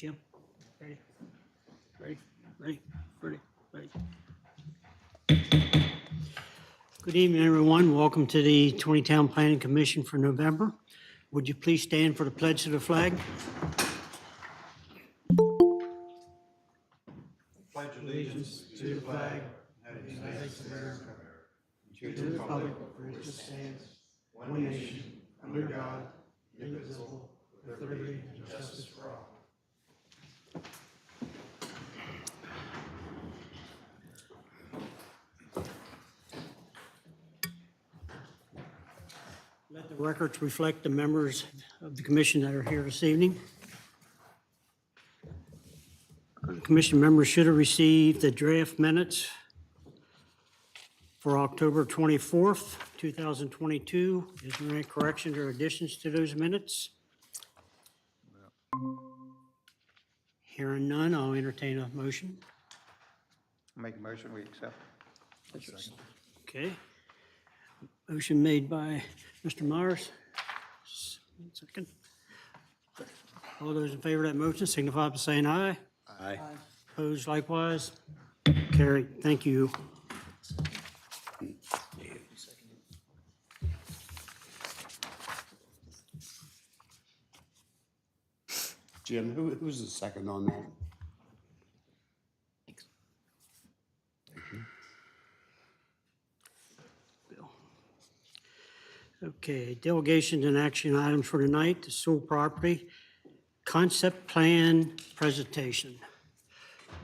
Jim? Ready? Ready? Ready? Ready? Ready? Good evening, everyone. Welcome to the Taneytown Planning Commission for November. Would you please stand for the pledge to the flag? Pledge allegiance to the flag of the United States of America, to the republic for which it stands, one nation, under God, indivisible, with liberty and justice for all. Let the records reflect the members of the commission that are here this evening. Commission members should have received the draft minutes for October 24th, 2022. Is there any corrections or additions to those minutes? Hearing none, I'll entertain a motion. Make a motion, we accept. Okay. Motion made by Mr. Myers. One second. All those in favor of that motion signify by saying aye. Aye. Opposed likewise. Carried. Thank you. Jim, who's the second on that? Bill. Okay, delegations and action items for tonight, the Sewell property, concept plan presentation.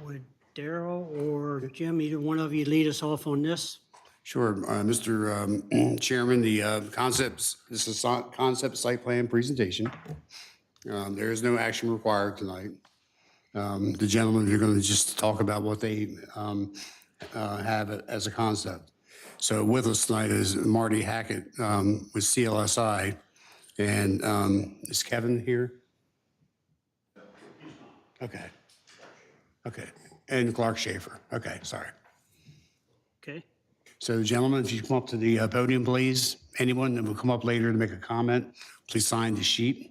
Would Darrell or Jim, either one of you lead us off on this? Sure, Mr. Chairman, the this is concept site plan presentation. There is no action required tonight. The gentlemen are going to just talk about what they have as a concept. So with us tonight is Marty Hackett with CLSI, and is Kevin here? Okay. Okay, and Clark Schaefer. Okay, sorry. Okay, So gentlemen, if you come up to the podium, please. Anyone that will come up later to make a comment, please sign the sheet.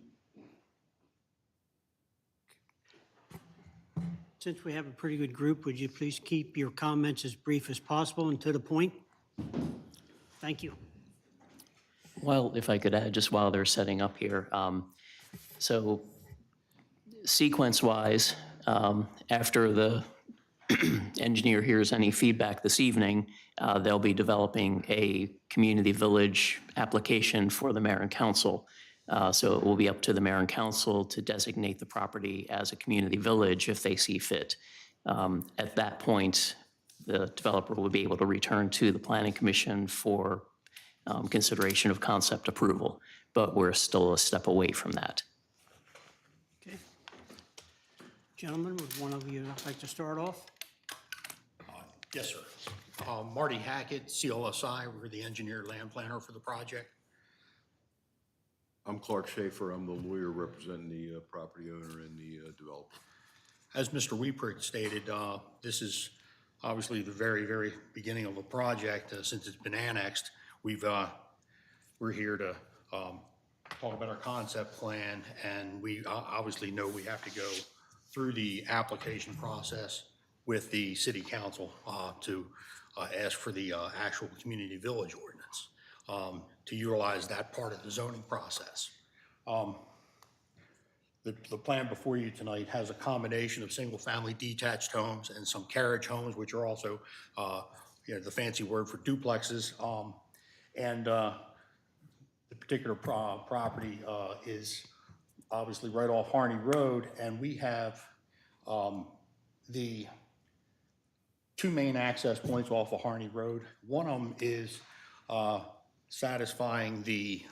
since we have a pretty good group, would you please keep your comments as brief as possible and to the point? Thank you. Well, if I could add, just while they're setting up here, so sequence-wise, after the engineer hears any feedback this evening, they'll be developing a community village application for the mayor and council. So it will be up to the mayor and council to designate the property as a community village if they see fit. At that point, the developer will be able to return to the planning commission for consideration of concept approval, but we're still a step away from that. Okay. Gentlemen, would one of you like to start off? Yes, sir. Marty Hackett, CLSI, we're the engineer land planner for the project. I'm Clark Schaefer. I'm the lawyer representing the property owner and the developer. As Mr. Weeprick stated, this is obviously the very, very beginning of the project. Since it's been annexed, we're here to talk about our concept plan, and we obviously know we have to go through the application process with the city council to ask for the actual community village ordinance to utilize that part of the zoning process. The plan before you tonight has a combination of single-family detached homes and some carriage homes, which are also, the fancy word for duplexes. The particular property is obviously right off Harney Road, and we have the two main access points off of Harney Road. One of them is satisfying the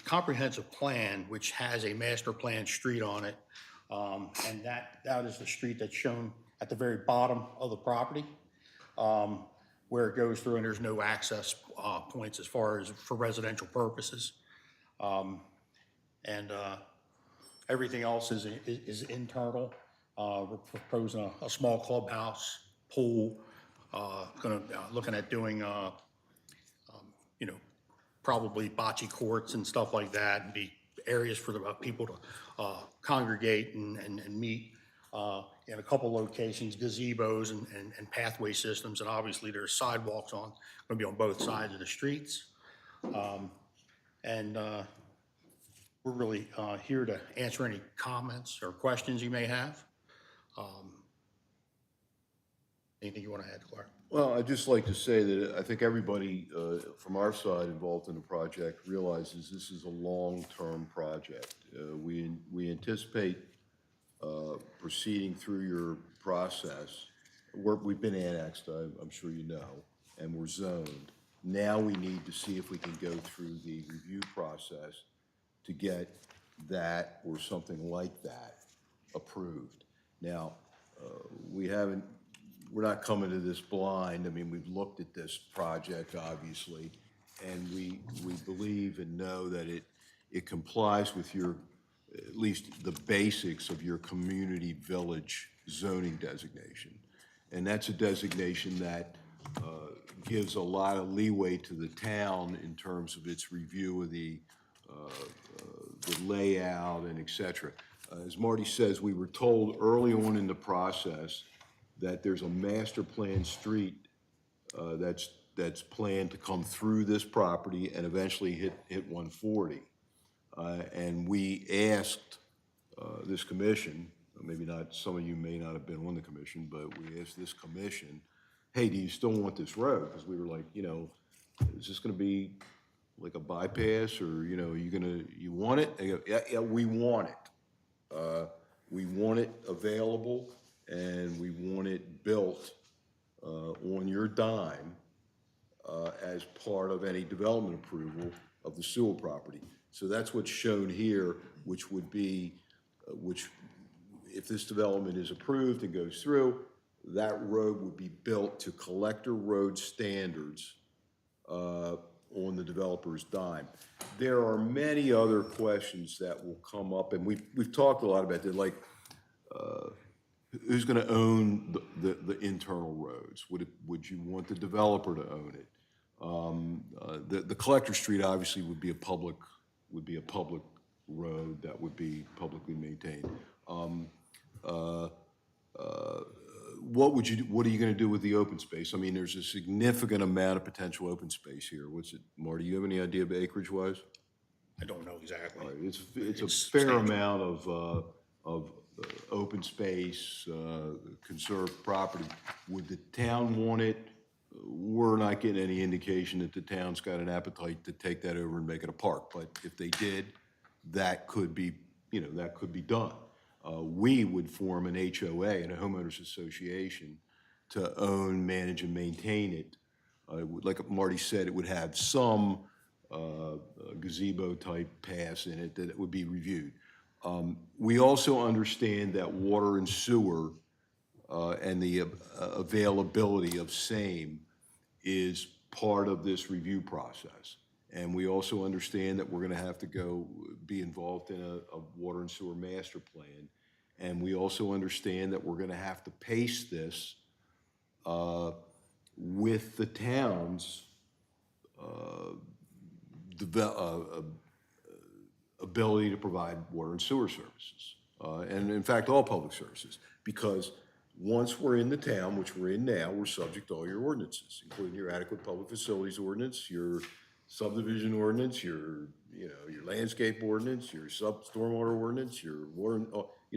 comprehensive plan, which has a master plan street on it, and that is the street that's shown at the very bottom of the property, where it goes through, and there's no access points as far as for residential purposes, and everything else is internal. We're proposing a small clubhouse, pool. Looking at doing, probably bocce courts and stuff like that, and be areas for the people to congregate and meet in a couple locations, gazebos and pathway systems, and obviously there's sidewalks going to be on both sides of the streets. And we're really here to answer any comments or questions you may have. Anything you want to add, Clark? Well, I'd just like to say that I think everybody from our side involved in the project realizes this is a long-term project. We anticipate proceeding through your process. We've been annexed, I'm sure you know, and we're zoned. Now we need to see if we can go through the review process to get that or something like that approved. Now, we're not coming to this blind. I mean, we've looked at this project, obviously, and we believe and know that it complies with at least the basics of your community village zoning designation. And that's a designation that gives a lot of leeway to the town in terms of its review of the layout and et cetera. As Marty says, we were told early on in the process that there's a master plan street that's planned to come through this property and eventually hit 140. And we asked this commission, maybe not, some of you may not have been on the commission, but we asked this commission, hey, do you still want this road? Because we were like, is this gonna be like a bypass, or, you want it? They go, yeah, we want it. We want it available, and we want it built on your dime as part of any development approval of the Sewell property. So that's what's shown here, which would be, if this development is approved and goes through, that road would be built to collector road standards on the developer's dime. There are many other questions that will come up, and we've talked a lot about that, like who's going to own the internal roads? Would you want the developer to own it? The collector street obviously would be a public road that would be publicly maintained. What are you going to do with the open space? I mean, there's a significant amount of potential open space here. What's it, Marty, you have any idea of acreage-wise? I don't know exactly. All right, it's a fair amount of open space, conserved property. Would the town want it? We're not getting any indication that the town's got an appetite to take that over and make it a park. But if they did, that could be, that could be done. We would form an HOA, and a homeowners association, to own, manage, and maintain it. Like Marty said, it would have some gazebo-type paths in it that would be reviewed. We also understand that water and sewer and the availability of same is part of this review process. And we also understand that we're going to have to be involved in a water and sewer master plan. And we also understand that we're going to have to pace this with the town's ability to provide water and sewer services. And in fact, all public services. Because once we're in the town, which we're in now, we're subject to all your ordinances, including your adequate public facilities ordinance, your subdivision ordinance, your landscape ordinance, your stormwater ordinance, your water,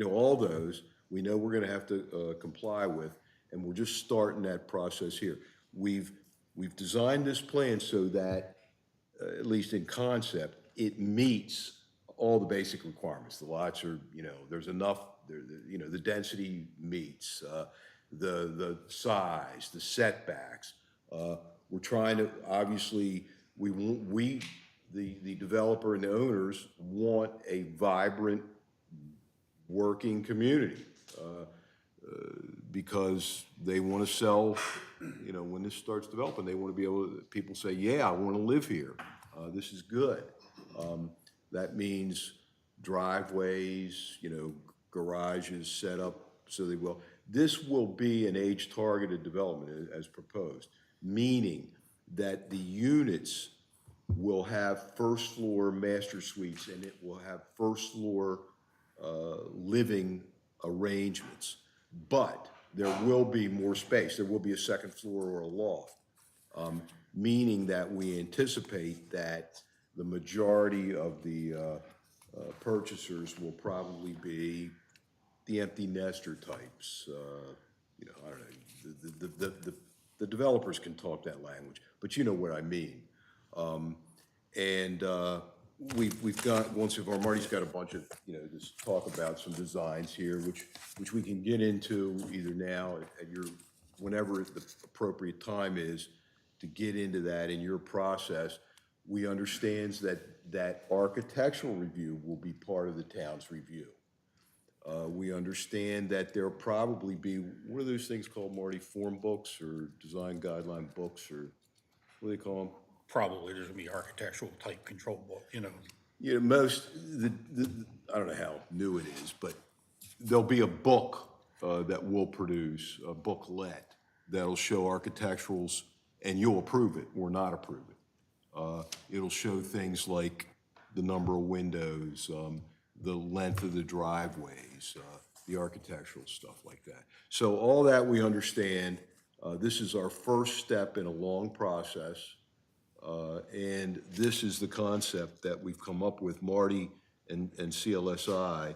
all those, we know we're going to have to comply with, and we're just starting that process here. We've designed this plan so that, at least in concept, it meets all the basic requirements. The lots are, there's enough, the density meets, the size, the setbacks. We're trying to, obviously, the developer and the owners want a vibrant, working community because they want to sell, when this starts developing, they want to be able to, people say, yeah, I want to live here. This is good. That means driveways, garages set up so they will. This will be an age-targeted development as proposed, meaning that the units will have first floor master suites, and it will have first floor living arrangements. But there will be more space. There will be a second floor or a loft, meaning that we anticipate that the majority of the purchasers will probably be the empty nester types. You know, I don't know, the developers can talk that language, but you know what I mean. And we've got, once of our, Marty's got a bunch of, you know, just talk about some designs here, which we can get into either now at your, whenever the appropriate time is to get into that in your process. We understand that architectural review will be part of the town's review. We understand that there'll probably be, what are those things called, Marty? Form books or design guideline books, or what do they call them? Probably there's gonna be architectural type control book, you know. You know, most, I don't know how new it is, but there'll be a book that we'll produce, a booklet, that'll show architecturals, and you'll approve it or not approve it. It'll show things like the number of windows, the length of the driveways, the architectural stuff like that. So all that we understand. This is our first step in a long process. And this is the concept that we've come up with, Marty and CLSI,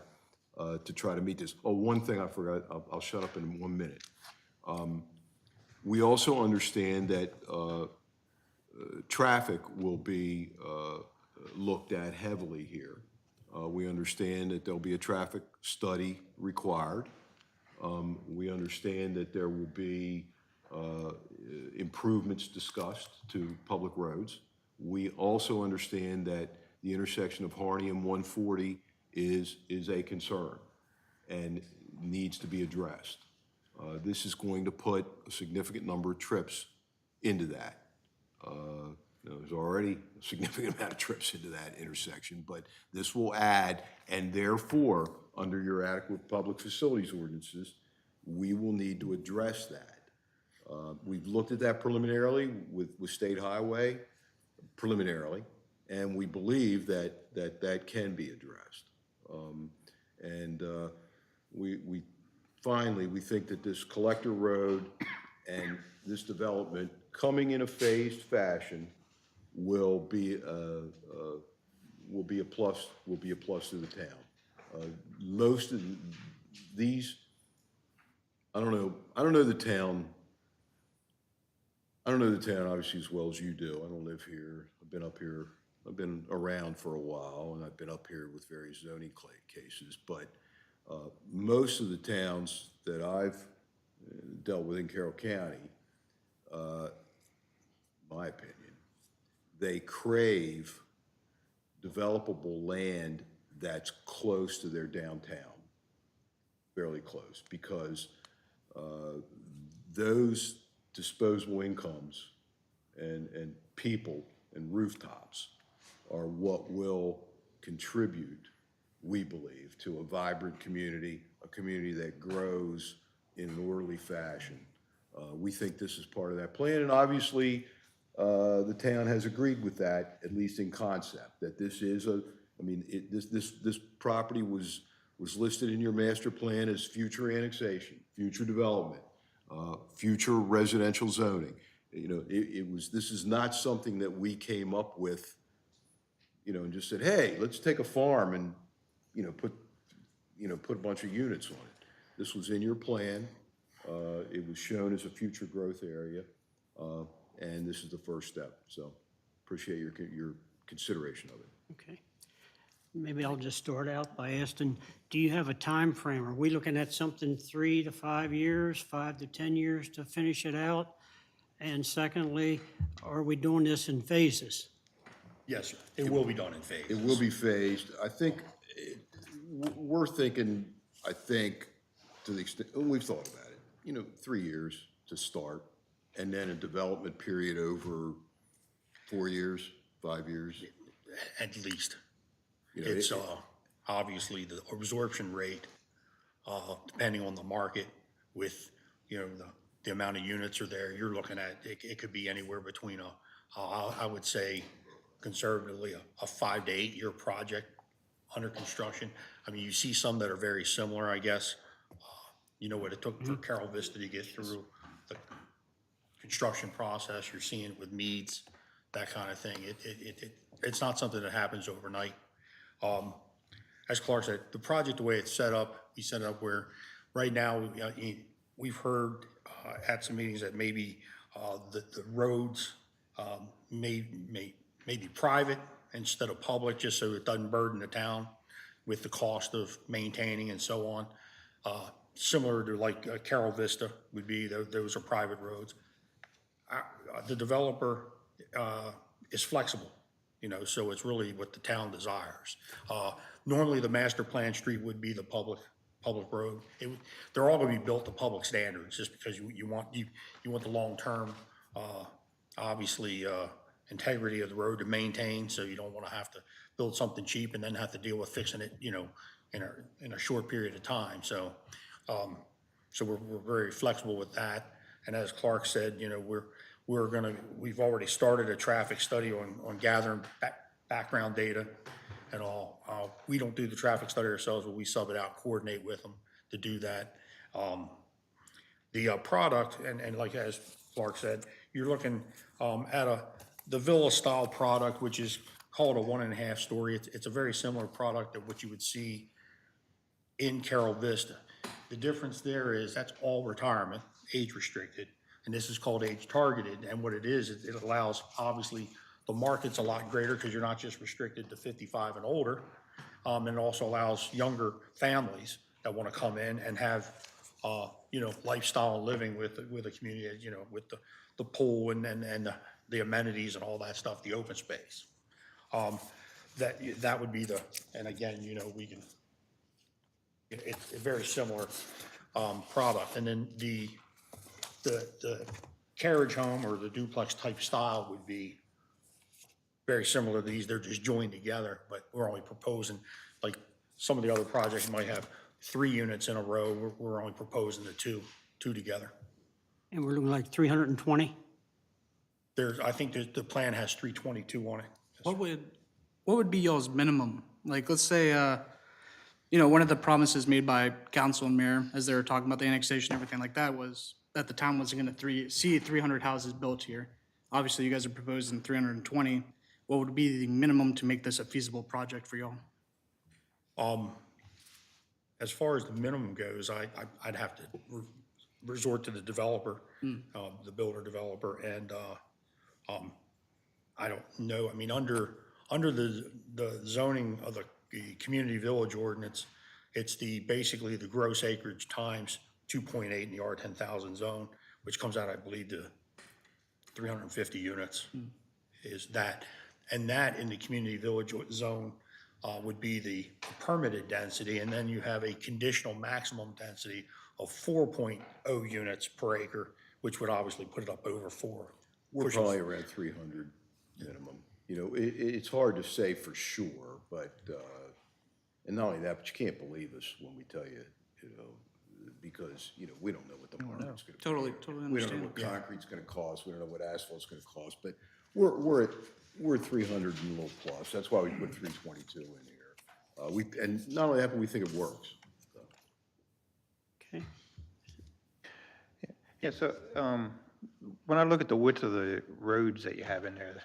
to try to meet this. Oh, one thing I forgot, I'll shut up in 1 minute. We also understand that traffic will be looked at heavily here. We understand that there'll be a traffic study required. We understand that there will be improvements discussed to public roads. We also understand that the intersection of Harney and 140 is a concern and needs to be addressed. This is going to put a significant number of trips into that. You know, there's already a significant amount of trips into that intersection, but this will add, and therefore, under your adequate public facilities ordinances, we will need to address that. We've looked at that preliminarily with State Highway, and we believe that can be addressed. We finally, we think that this collector road and this development coming in a phased fashion will be a plus to the town. Most of these, I don't know the town obviously as well as you do. I don't live here. I've been up here. I've been around for a while, and I've been up here with various zoning cases. But most of the towns that I've dealt with in Carroll County, my opinion, they crave developable land that's close to their downtown, fairly close, because those disposable incomes and people and rooftops are what will contribute, we believe, to a vibrant community, a community that grows in an orderly fashion. We think this is part of that plan, and obviously the town has agreed with that, at least in concept, that this is this property was listed in your master plan as future annexation, future development, future residential zoning. You know, this is not something that we came up with, you know, and just said, hey, let's take a farm and, put a bunch of units on it. This was in your plan. It was shown as a future growth area, and this is the first step. So appreciate your consideration of it. Okay. Maybe I'll just start out by asking, do you have a time frame? Are we looking at something 3 to 5 years, 5 to 10 years to finish it out? And secondly, are we doing this in phases? Yes, sir. It will be done in phases. It will be phased. I think, we're thinking, to the extent, and we've thought about it, 3 years to start, and then a development period over 4 years, 5 years. At least. You know, It's obviously the absorption rate, depending on the market with, the amount of units are there, you're looking at, it could be anywhere between I would say conservatively a 5 to 8 year project under construction. I mean, you see some that are very similar, I guess. You know what it took for Carol Vista to get through the construction process. You're seeing it with Meads, that kind of thing. It's not something that happens overnight. As Clark said, the project, the way it's set up, we set it up where right now, we've heard at some meetings that maybe the roads may be private instead of public, just so it doesn't burden the town with the cost of maintaining and so on. Similar to like Carol Vista would be, those are private roads. The developer is flexible, so it's really what the town desires. Normally, the master plan street would be the public road. They're all going to be built to public standards, just because you want the long-term, obviously, integrity of the road to maintain, so you don't want to have to build something cheap and then have to deal with fixing it, in a short period of time. So we're very flexible with that. And as Clark said, we've already started a traffic study on gathering background data and all. We don't do the traffic study ourselves, but we sub it out, coordinate with them to do that. The product, and like as Clark said, you're looking at the villa-style product, which is called a 1.5 story. It's a very similar product of what you would see in Carol Vista. The difference there is that's all retirement, age restricted, and this is called age targeted. And what it is, it allows, obviously, the market's a lot greater because you're not just restricted to 55 and older. And it also allows younger families that want to come in and have, lifestyle living with a community, with the pool and the amenities and all that stuff, the open space. That would be and again, it's a very similar product. And then the carriage home or the duplex type style would be very similar to these. They're just joined together, but we're only proposing, like some of the other projects might have 3 units in a row. We're only proposing the two together. And we're looking like 320? I think the plan has 322 on it. What would be y'all's minimum? Like, let's say, one of the promises made by council and mayor as they were talking about the annexation and everything like that was that the town wasn't going to see 300 houses built here. Obviously, you guys are proposing 320. What would be the minimum to make this a feasible project for y'all? As far as the minimum goes, I'd have to resort to the developer, the builder developer, and I don't know. I mean, under the zoning of the community village ordinance, it's basically the gross acreage times 2.8 in the R10,000 zone, which comes out, I believe, to 350 units is that. And that in the community village zone would be the permitted density, and then you have a conditional maximum density of 4.0 units per acre, which would obviously put it up over 4. We're probably around 300 minimum. It's hard to say for sure, but, and not only that, but you can't believe us when we tell you, because, we don't know what the market's going to be. Totally We don't know what concrete's going to cost. We don't know what asphalt's going to cost, but we're at 300 and a little plus. That's why we put 322 in here. And not only that, but we think it works. Okay. Yeah, so when I look at the width of the roads that you have in there,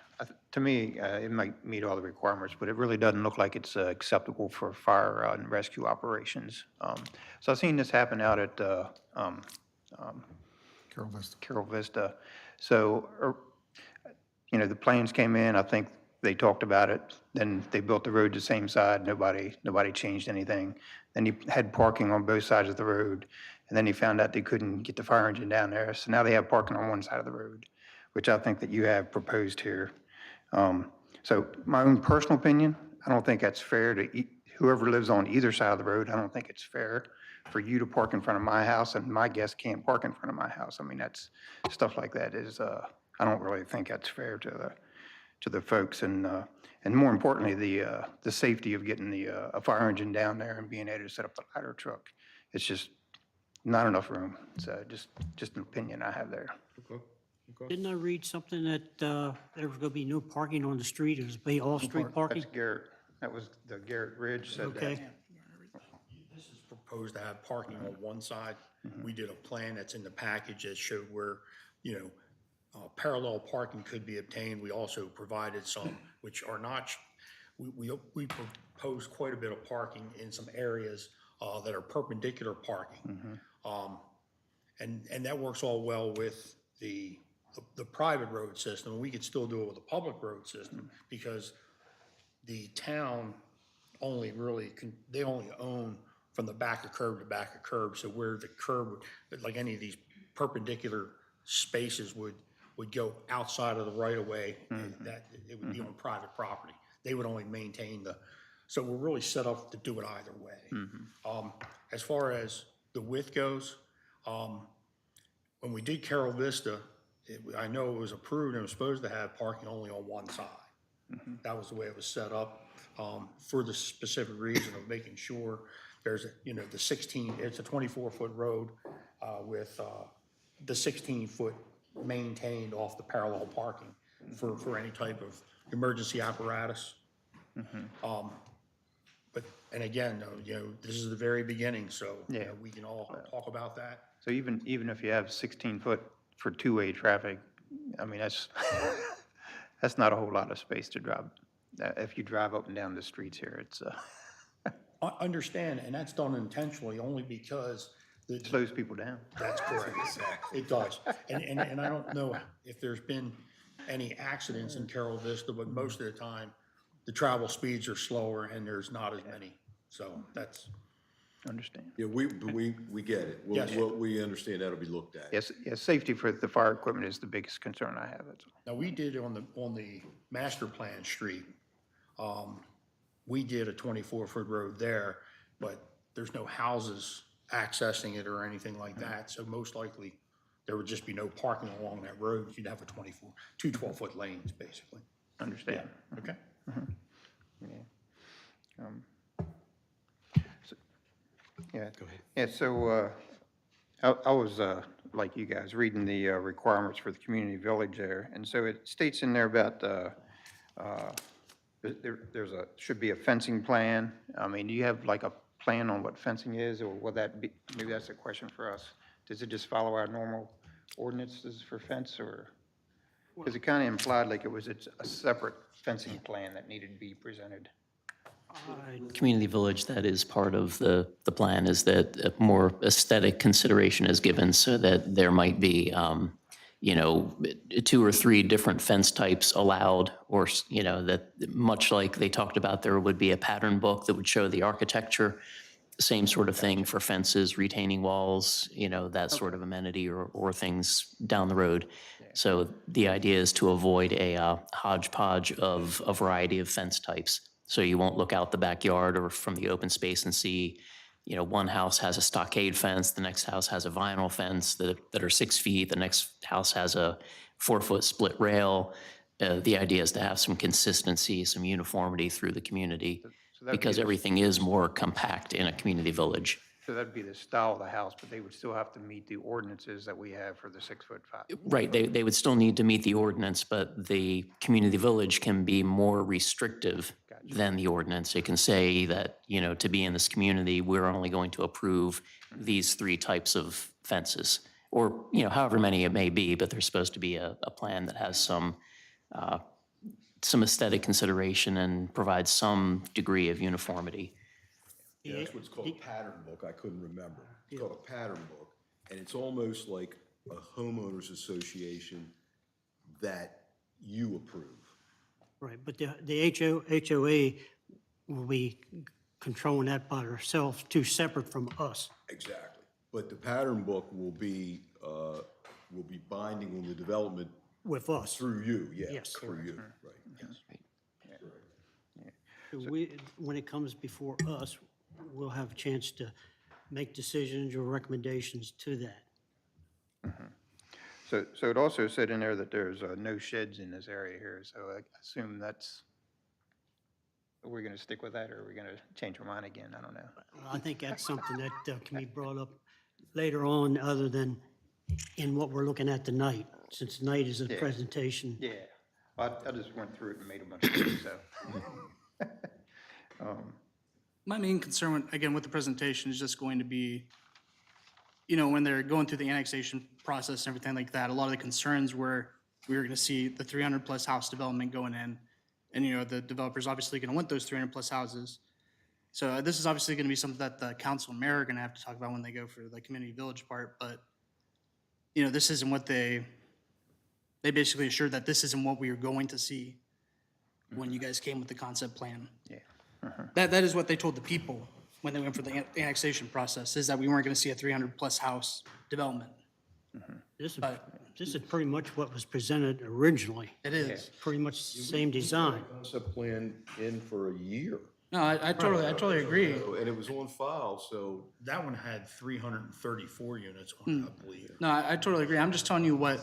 to me, it might meet all the requirements, but it really doesn't look like it's acceptable for fire and rescue operations. So I've seen this happen out at Carol Vista. So, the plans came in, I think they talked about it, then they built the road the same side, nobody changed anything. Then you had parking on both sides of the road, and then he found out they couldn't get the fire engine down there, so now they have parking on one side of the road, which I think that you have proposed here. So my own personal opinion, I don't think that's fair to whoever lives on either side of the road. I don't think it's fair for you to park in front of my house and my guests can't park in front of my house. I mean, that's stuff like that is, I don't really think that's fair to the folks, and more importantly, the safety of getting a fire engine down there and being able to set up the ladder truck. It's just not enough room. So just an opinion I have there. Okay. Didn't I read something that there was going to be no parking on the street, it was be off-street parking? That's Garrett, that was the Garrett Ridge said that. Okay, This is proposed to have parking on one side. We did a plan that's in the package that showed where, parallel parking could be obtained. We also provided some, which are not, we proposed quite a bit of parking in some areas that are perpendicular parking. And that works all well with the private road system. We could still do it with a public road system because the town only really, they only own from the back of curb to back of curb. So where the curb, like any of these perpendicular spaces would go outside of the right of way, that it would be on private property. They would only maintain so we're really set up to do it either way. As far as the width goes, when we did Carol Vista, I know it was approved and it was supposed to have parking only on one side. That was the way it was set up, for the specific reason of making sure there's, the 16, it's a 24-foot road with the 16-foot maintained off the parallel parking for any type of emergency apparatus. But, and again, this is the very beginning, so we can all talk about that. So even if you have 16 foot for two-way traffic, I mean, that's not a whole lot of space to drive. If you drive up and down the streets here, it's, I understand, and that's done intentionally only because slows people down. that's correct. It does. And I don't know if there's been any accidents in Carol Vista, but most of the time, the travel speeds are slower and there's not as many. So that's, Understand. Yeah, we get it. Yes. We understand that'll be looked at. Yes, safety for the fire equipment is the biggest concern I have. That's all. now we did on the master plan street, we did a 24-foot road there, but there's no houses accessing it or anything like that. So most likely there would just be no parking along that road. You'd have two 12-foot lanes, basically. Understand. Okay? Yeah. Go ahead. Yeah, so I was, like you guys, reading the requirements for the community village there. And so it states in there about, should be a fencing plan. I mean, do you have like a plan on what fencing is, or will that be, maybe that's a question for us. Does it just follow our normal ordinances for fence, or? Because it kind of implied like it was a separate fencing plan that needed to be presented. Community village, that is part of the plan, is that a more aesthetic consideration is given so that there might be, 2 or 3 different fence types allowed, or, that much like they talked about, there would be a pattern book that would show the architecture, same sort of thing for fences, retaining walls, that sort of amenity or things down the road. So the idea is to avoid a hodgepodge of a variety of fence types. So you won't look out the backyard or from the open space and see, one house has a stockade fence, the next house has a vinyl fence that are 6 feet, the next house has a 4-foot split rail. The idea is to have some consistency, some uniformity through the community, because everything is more compact in a community village. So that'd be the style of the house, but they would still have to meet the ordinances that we have for the 6'5". Right, they would still need to meet the ordinance, but the community village can be more restrictive than the ordinance. It can say that, to be in this community, we're only going to approve these 3 types of fences, or, however many it may be, but there's supposed to be a plan that has some aesthetic consideration and provides some degree of uniformity. Yeah, that's what's called a pattern book. I couldn't remember. It's called a pattern book, and it's almost like a homeowners association that you approve. right, but the HOA will be controlling that by themselves, 2 separate from us. Exactly. But the pattern book will be binding on the development With us. through you, yeah. Yes, Through you, right, yes. So when it comes before us, we'll have a chance to make decisions or recommendations to that. So it also said in there that there's no sheds in this area here, so I assume are we going to stick with that, or are we going to change our mind again? I don't know. I think that's something that can be brought up later on, other than in what we're looking at tonight. since tonight is a presentation. Yeah, I just went through it and made a bunch of mistakes, so. My main concern, again, with the presentation is just going to be, when they're going through the annexation process and everything like that, a lot of the concerns were we were going to see the 300-plus house development going in. And, the developer's obviously going to want those 300-plus houses. So this is obviously going to be something that the council and mayor are going to have to talk about when they go for the community village part. But, this isn't what they basically assured that this isn't what we were going to see when you guys came with the concept plan. Yeah. That is what they told the people when they went for the annexation process, is that we weren't going to see a 300-plus house development. This is pretty much what was presented originally. It is. Pretty much the same design. Concept plan in for a year, No, I totally agree. and it was on file, so That one had 334 units on it, I believe. No, I totally agree. I'm just telling you what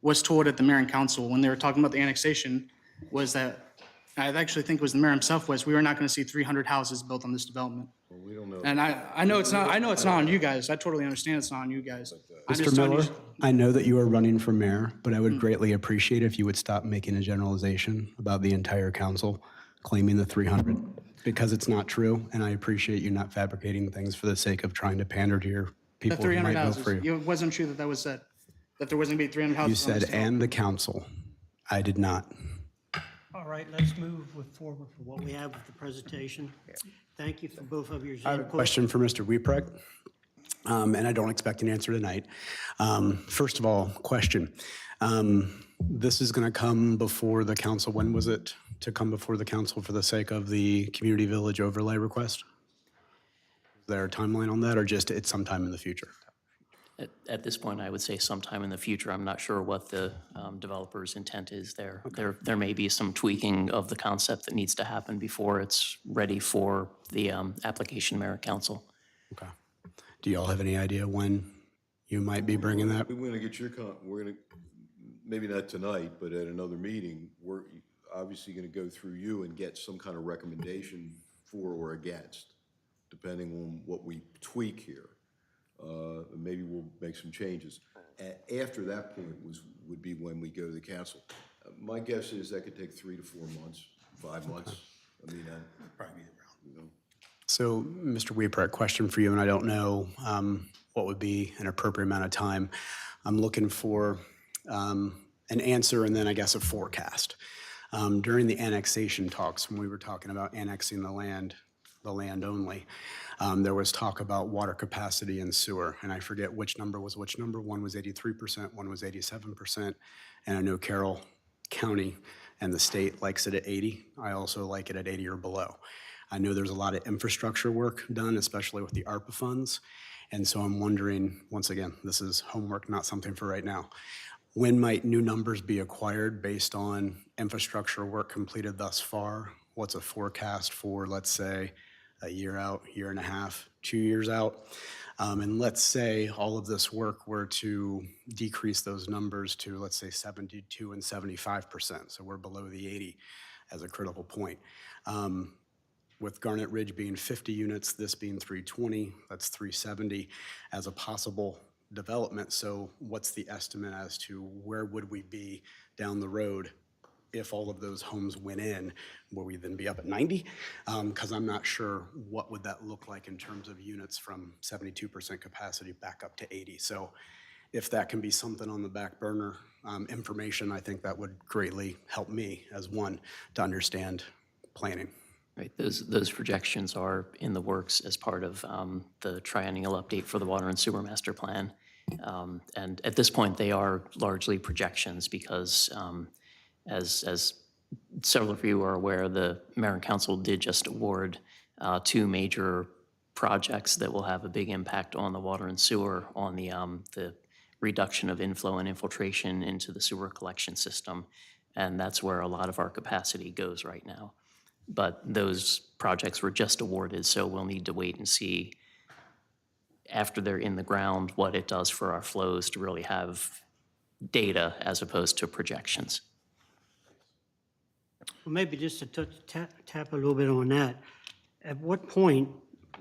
was told at the mayor and council when they were talking about the annexation, was that, I actually think it was the mayor himself, was we were not going to see 300 houses built on this development. we don't know. And I know it's not on you guys. I totally understand it's not on you guys. I'm just Mr. telling you- Miller, I know that you are running for mayor, but I would greatly appreciate if you would stop making a generalization about the entire council claiming the 300, because it's not true, and I appreciate you not fabricating things for the sake of trying to pander to your The people who 300 might vote for houses. you. It wasn't true that was said, that there wasn't going to be 300 houses. You on this said, development. and the council. I did not. All right, let's move forward for what we have with the presentation. Thank you for both of your I have a input. question for Mr. Weeprek, and I don't expect an answer tonight. First of all, question. This is going to come before the council. When was it to come before the council for the sake of the community village overlay request? Is there a timeline on that, or just it's sometime in the future? At this point, I would say sometime in the future. I'm not sure what the developer's intent is there. There may be some tweaking of the concept that needs to happen before it's ready for the application mayor and council. Okay. Do y'all have any idea when you might be bringing that? We're gonna get we're gonna, maybe not tonight, but at another meeting, we're obviously gonna go through you and get some kind of recommendation for or against, depending on what we tweak here. Maybe we'll make some changes. After that point would be when we go to the council. My guess is that could take 3 to 4 months, 5 months. I mean, Probably be around. So, Mr. Weeprek, question for you, and I don't know what would be an appropriate amount of time. I'm looking for an answer and then I guess a forecast. During the annexation talks, when we were talking about annexing the land only, there was talk about water capacity and sewer, and I forget which number was which number. One was 83%, one was 87%, and I know Carroll County and the state likes it at 80. I also like it at 80 or below. I know there's a lot of infrastructure work done, especially with the ARPA funds, and so I'm wondering, once again, this is homework, not something for right now. When might new numbers be acquired based on infrastructure work completed thus far? What's a forecast for, let's say, a year out, year and a half, 2 years out? And let's say all of this work were to decrease those numbers to, let's say, 72 and 75%. So we're below the 80 as a critical point. With Garnet Ridge being 50 units, this being 320, that's 370 as a possible development. So what's the estimate as to where would we be down the road if all of those homes went in? Will we then be up at 90? Because I'm not sure what would that look like in terms of units from 72% capacity back up to 80. So if that can be something on the back burner information, I think that would greatly help me as one to understand planning. Right, those projections are in the works as part of the triennial update for the water and sewer master plan. And at this point, they are largely projections because as several of you are aware, the mayor and council did just award 2 major projects that will have a big impact on the water and sewer, on the reduction of inflow and infiltration into the sewer collection system. And that's where a lot of our capacity goes right now. But those projects were just awarded, so we'll need to wait and see after they're in the ground what it does for our flows to really have data as opposed to projections. Well, maybe just to tap a little bit on that. At what point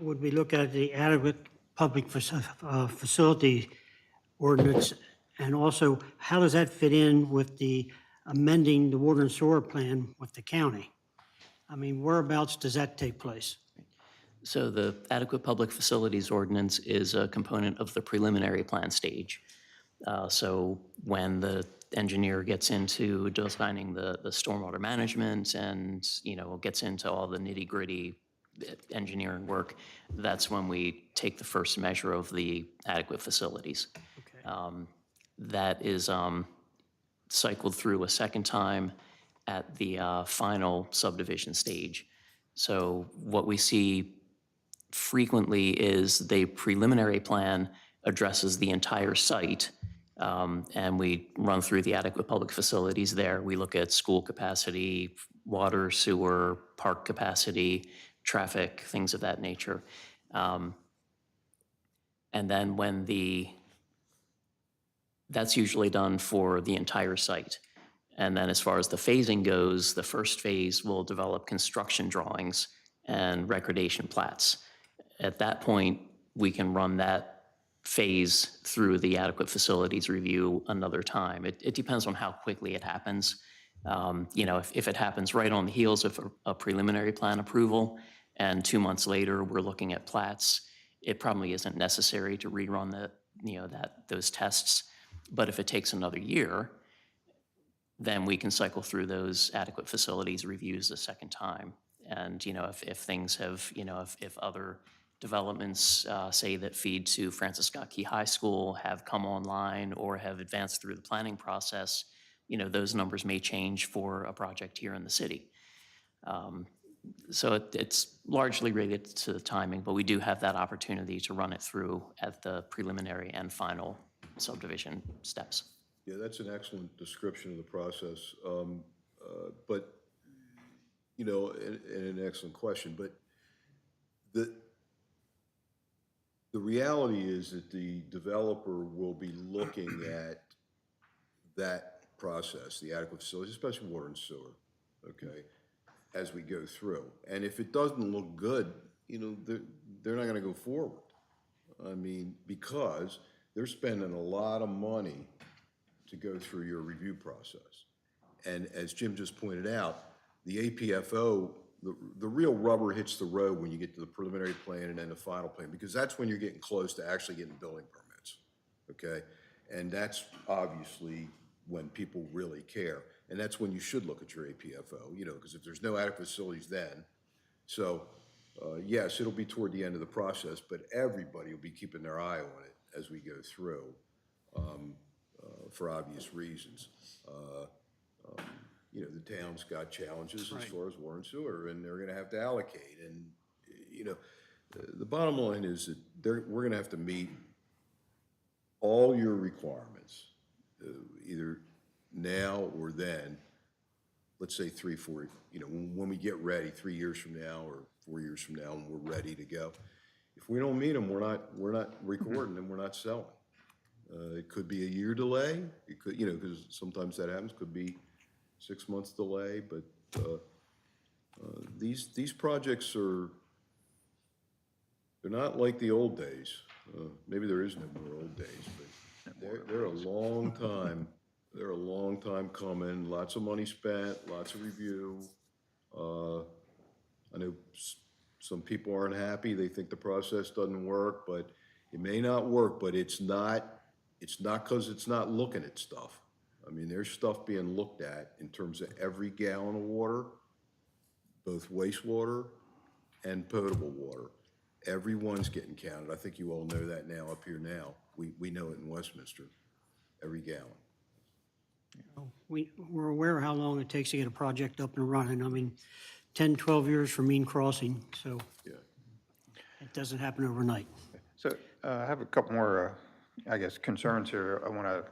would we look at the adequate public facility ordinance And also, how does that fit in with the amending the water and sewer plan with the county? I mean, whereabouts does that take place? So the adequate public facilities ordinance is a component of the preliminary plan stage. So when the engineer gets into designing the stormwater management and, gets into all the nitty-gritty engineering work, that's when we take the first measure of the adequate facilities. Okay. That is cycled through a second time at the final subdivision stage. So what we see frequently is the preliminary plan addresses the entire site, and we run through the adequate public facilities there. We look at school capacity, water, sewer, park capacity, traffic, things of that nature. And then that's usually done for the entire site. And then as far as the phasing goes, the first phase will develop construction drawings and recordation plats. At that point, we can run that phase through the adequate facilities review another time. It depends on how quickly it happens. If it happens right on the heels of a preliminary plan approval, and 2 months later, we're looking at plats, it probably isn't necessary to rerun those tests. But if it takes another year, then we can cycle through those adequate facilities reviews a second time. And, if things have, if other developments, say that feed to Francis Scott Key High School have come online or have advanced through the planning process, those numbers may change for a project here in the city. So it's largely related to the timing, but we do have that opportunity to run it through at the preliminary and final subdivision steps. Yeah, that's an excellent description of the process. But, and an excellent question, but the reality is that the developer will be looking at that process, the adequate facilities, especially water and sewer, okay, as we go through. And if it doesn't look good, they're not gonna go forward. I mean, because they're spending a lot of money to go through your review process. And as Jim just pointed out, the APFO, the real rubber hits the road when you get to the preliminary plan and then the final plan, because that's when you're getting close to actually getting building permits, okay? And that's obviously when people really care. And that's when you should look at your APFO, because if there's no adequate facilities then. So, yes, it'll be toward the end of the process, but everybody will be keeping their eye on it as we go through, for obvious reasons. The town's got challenges as far as water and sewer, and they're gonna have to allocate. And, the bottom line is that we're gonna have to meet all your requirements, either now or then, let's say 3, 4, when we get ready, 3 years from now or 4 years from now, and we're ready to go. If we don't meet them, we're not recording and we're not selling. It could be a year delay. It could, because sometimes that happens. Could be 6 months delay. But these projects they're not like the old days. Maybe there is no more old days, but they're a long time. They're a long time coming. Lots of money spent. Lots of review. I know some people aren't happy. They think the process doesn't work, but it may not work. But it's not because it's not looking at stuff. I mean, there's stuff being looked at in terms of every gallon of water, both wastewater and potable water. Everyone's getting counted. I think you all know that now up here now. We know it in Westminster, every gallon. We're aware of how long it takes to get a project up and running. I mean, 10, 12 years for mean crossing, so Yeah. it doesn't happen overnight. So I have a couple more, I guess, concerns here.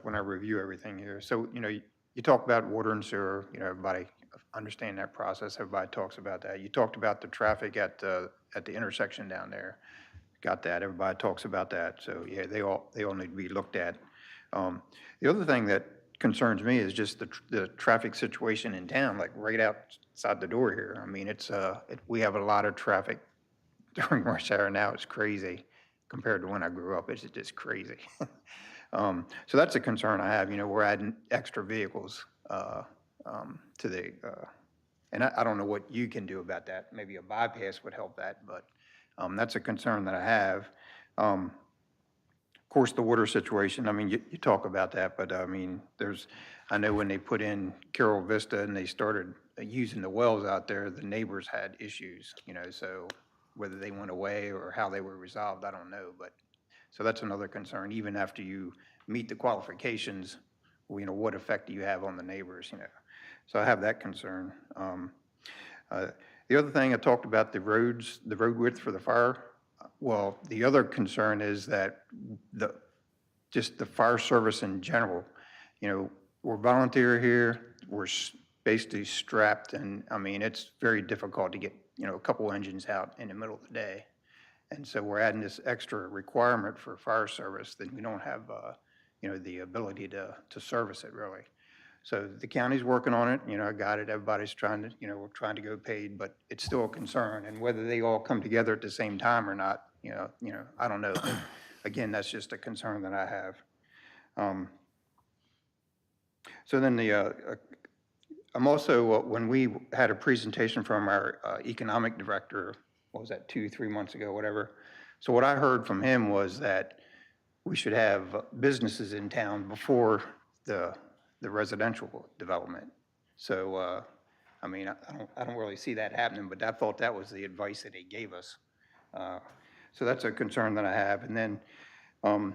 When I review everything here. So, you talk about water and sewer, everybody understand that process. Everybody talks about that. You talked about the traffic at the intersection down there. Got that. Everybody talks about that. So, yeah, they all need to be looked at. The other thing that concerns me is just the traffic situation in town, like right outside the door here. I mean, we have a lot of traffic during rush hour now. It's crazy compared to when I grew up. It's just crazy. So that's a concern I have, we're adding extra vehicles to the, and I don't know what you can do about that. Maybe a bypass would help that, but that's a concern that I have. Of course, the water situation, I mean, you talk about that, but I mean, I know when they put in Carol Vista and they started using the wells out there, the neighbors had issues, so whether they went away or how they were resolved, I don't know, but, so that's another concern, even after you meet the qualifications, what effect do you have on the neighbors, So I have that concern. The other thing, I talked about the roads, the road width for the fire. Well, the other concern is that just the fire service in general, we're volunteer here, we're basically strapped, and I mean, it's very difficult to get, a couple engines out in the middle of the day. And so we're adding this extra requirement for fire service that we don't have, the ability to service it really. So the county's working on it, I got it, everybody's trying to, we're trying to go paid, but it's still a concern. And whether they all come together at the same time or not, I don't know. But again, that's just a concern that I have. So then I'm also, when we had a presentation from our economic director, what was that, 2-3 months ago, whatever. So what I heard from him was that we should have businesses in town before the residential development. So, I mean, I don't really see that happening, but I thought that was the advice that he gave us. So that's a concern that I have. And then, I'm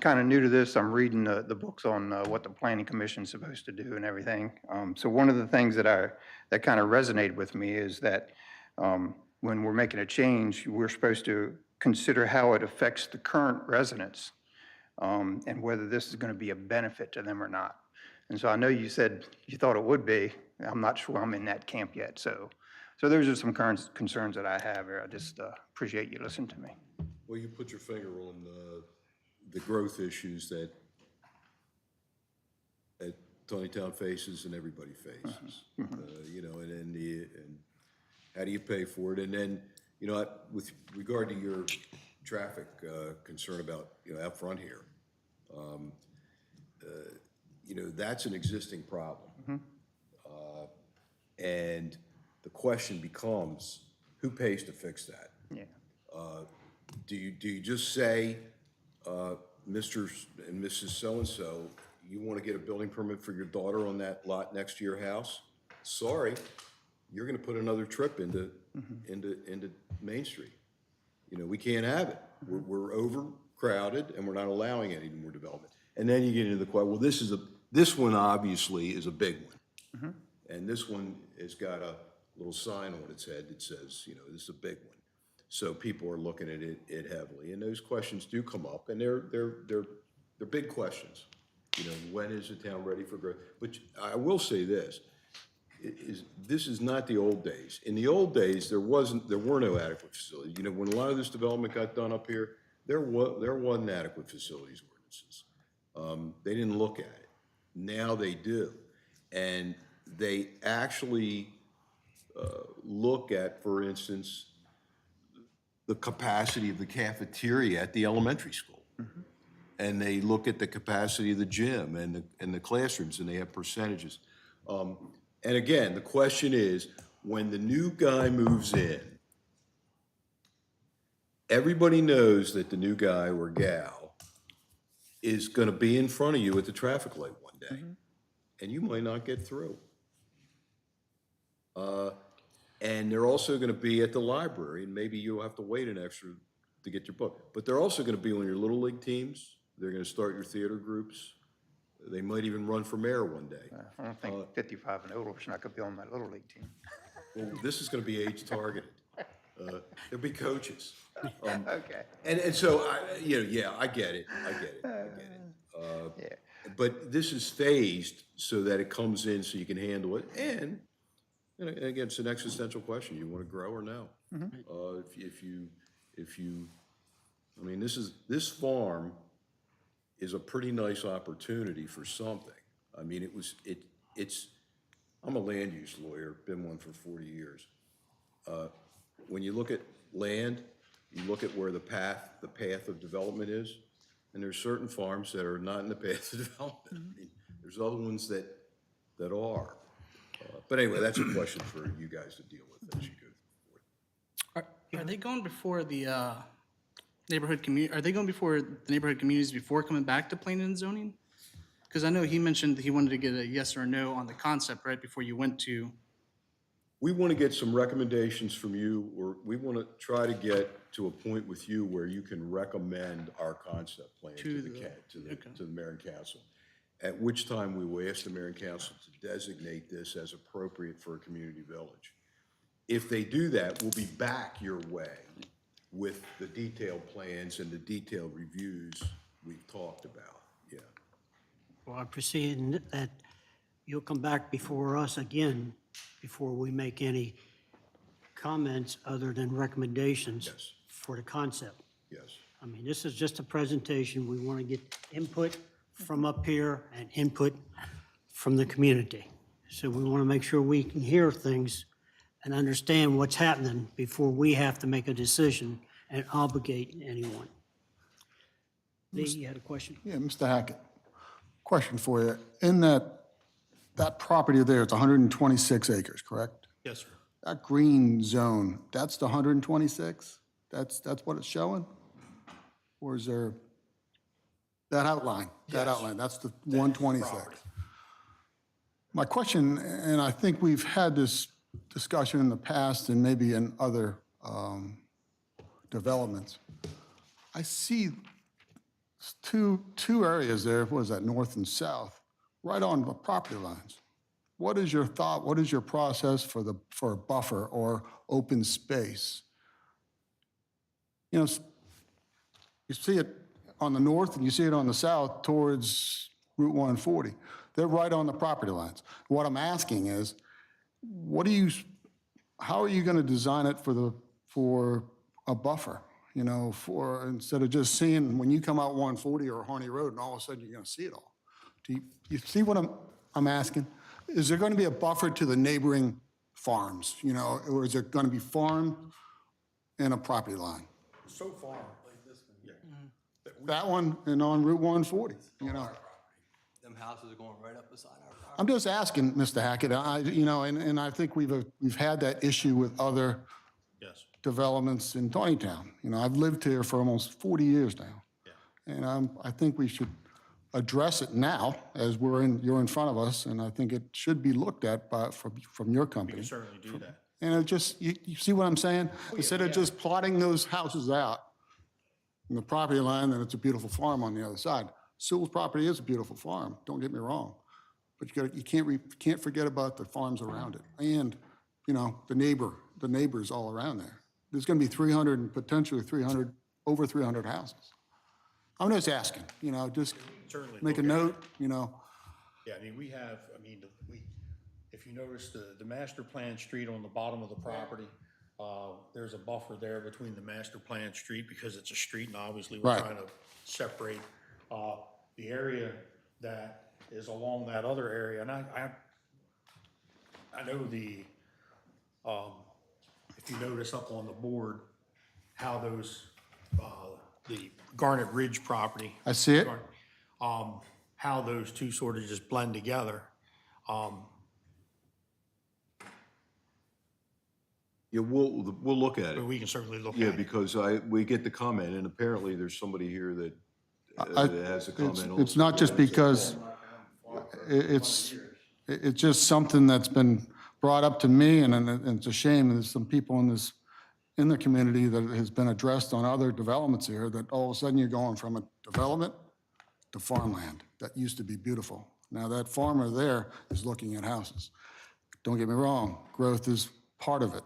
kind of new to this. I'm reading the books on what the planning commission is supposed to do and everything. So one of the things that kind of resonated with me is that when we're making a change, we're supposed to consider how it affects the current residents and whether this is going to be a benefit to them or not. And so I know you said you thought it would be. I'm not sure I'm in that camp yet. So those are some current concerns that I have here. I just appreciate you listening to me. Well, you put your finger on the growth issues that Taneytown faces and everybody faces. And how do you pay for it? And then, with regard to your traffic concern about, out front here, that's an existing problem. And the question becomes, who pays to fix that? Yeah. Do you just say, Mr. and Mrs. So-and-so, you want to get a building permit for your daughter on that lot next to your house? Sorry, you're going to put another trip into Main Street. We can't have it. We're overcrowded and we're not allowing any more development. And then you get into the question, well, this one obviously is a big one. And this one has got a little sign on its head that says, this is a big one. So people are looking at it heavily, and those questions do come up, and they're big questions. When is the town ready for growth? But I will say this: this is not the old days. In the old days, there were no adequate facilities. When a lot of this development got done up here, there wasn't adequate facilities ordinances. They didn't look at it. Now they do, and they actually look at, for instance, the capacity of the cafeteria at the elementary school. And they look at the capacity of the gym and the classrooms, and they have percentages. And again, the question is, when the new guy moves in, everybody knows that the new guy or gal is going to be in front of you at the traffic light one day, and you might not get through. And they're also going to be at the library, and maybe you'll have to wait an extra to get your book. But they're also going to be on your Little League teams. They're going to start your theater groups. They might even run for mayor one day. I don't think 55 and older is not going to be on my Little League team. Well, this is going to be age targeted. There'll be coaches. Okay. And so, I get it. Yeah. But this is phased so that it comes in so you can handle it. And again, it's an existential question. You want to grow or no? If you, I mean, this farm is a pretty nice opportunity for something. I mean, I'm a land use lawyer, been one for 40 years. When you look at land, you look at where the path of development is, and there's certain farms that are not in the path of development. I mean, there's other ones that are. But anyway, that's a question for you guys to deal with as you go forward. Are they going before the neighborhood community? Are they going before the neighborhood communities before coming back to planning and zoning? Because I know he mentioned he wanted to get a yes or a no on the concept right before you went to. We want to get some recommendations from you, or we want to try to get to a point with you where you can recommend our concept plan to the mayor and council. At which time we will ask the mayor and council to designate this as appropriate for a community village. If they do that, we'll be back your way with the detailed plans and the detailed reviews we've talked about, yeah. Well, I perceive that you'll come back before us again before we make any comments other than recommendations Yes. for the concept. Yes. I mean, this is just a presentation. We want to get input from up here and input from the community. So we want to make sure we can hear things and understand what's happening before we have to make a decision and obligate anyone. Lee, you had a question? Yeah, Mr. Hackett, question for you. In that property there, it's 126 acres, correct? Yes, sir. That green zone, that's the 126? That's what it's showing? Or is there, that outline, that's the 126? My question, and I think we've had this discussion in the past and maybe in other developments. I see two areas there, what is that, north and south, right on the property lines. What is your thought, what is your process for a buffer or open space? You know, you see it on the north and you see it on the south towards Route 140. They're right on the property lines. What I'm asking is, how are you going to design it for a buffer? You know, instead of just seeing when you come out 140 or Harney Road and all of a sudden you're going to see it all. Do you see what I'm asking? Is there going to be a buffer to the neighboring farms, you know, or is it going to be farmed in a property line? So far, like this one. Yeah. That one and on Route 140, you know? Them houses are going right up beside our property. I'm just asking, Mr. Hackett, and I think we've had that issue with other Yes. developments in Taneytown. You know, I've lived here for almost 40 years now. Yeah. And I think we should address it now as you're in front of us, and I think it should be looked at from your We company. can certainly do that. And it just, you see what I'm saying? Instead of just plotting those houses out in the property line, then it's a beautiful farm on the other side. Sewell's property is a beautiful farm, don't get me wrong. But you can't forget about the farms around it and, you know, the neighbors all around there. There's going to be 300 and potentially over 300 houses. I'm just asking, you know, just Certainly make a look at it. note, you know. Yeah, I mean, if you notice the master plan street on the bottom of the property, there's a buffer there between the master plan street because it's a street and obviously we're Right. trying to separate the area that is along that other area. And I know if you notice up on the board, how those, the Garnet Ridge property. I see it. How those two sort of just blend together. Yeah, we'll look at But it. we can certainly look Yeah, at it. because we get the comment, and apparently there's somebody here that has a comment also. It's not just because it's just something that's been brought up to me, and it's a shame, and there's some people in the community that has been addressed on other developments here, that all of a sudden you're going from a development to farmland that used to be beautiful. Now, that farmer there is looking at houses. Don't get me wrong, growth is part of it,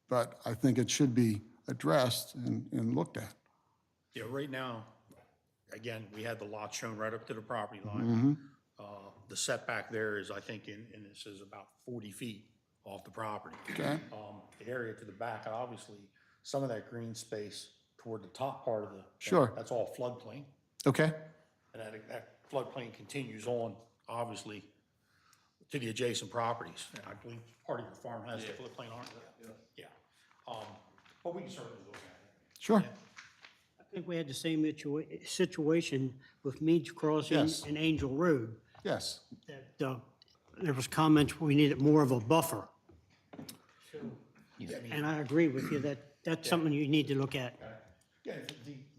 but I think it should be addressed and looked at. Yeah, right now, again, we had the lot shown right up to the property line. The setback there is, I think, and it says about 40 feet off the property. Okay. The area to the back, obviously, some of that green space toward the top part of the. Sure. That's all floodplain. Okay? And that floodplain continues on, obviously, to the adjacent properties. And I believe part of your farm has the floodplain on it. Yeah. But we can certainly look at it. Sure. I think we had the same situation with Meads Crossing Yes. and Angel Road. Yes. That there was comments we needed more of a buffer. And I agree with you that that's something you need to look at. Yeah,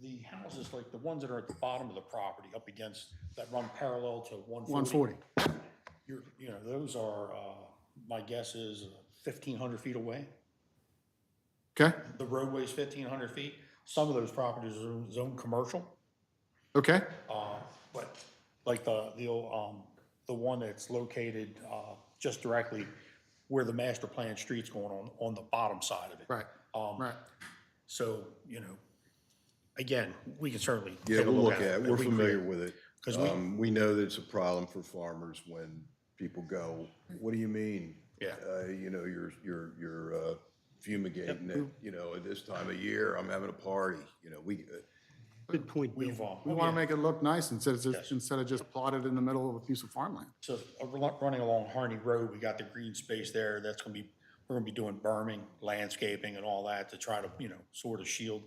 the houses, like the ones that are at the bottom of the property up against, that run parallel to 140. 140. You know, those are, my guess is 1,500 feet away. Okay, The roadway's 1,500 feet. Some of those properties are zoned commercial. okay, But like the one that's located just directly where the master plan street's going on the bottom side of it. right, right. So, you know, again, we can certainly Yeah, take a we'll look look at at it. it. We're We familiar agree. with it. 'Cause We know that it's a problem for farmers when people go, what do you mean? Yeah. You know, you're fumigating it, you know, at this time of year, I'm having a party, you know, Good point, Bill. We've, We want to make it look nice instead of just plotted in the middle of a piece of farmland. so running along Harney Road, we got the green space there. That's gonna be, we're gonna be doing berming, landscaping and all that to try to, you know, sort of shield,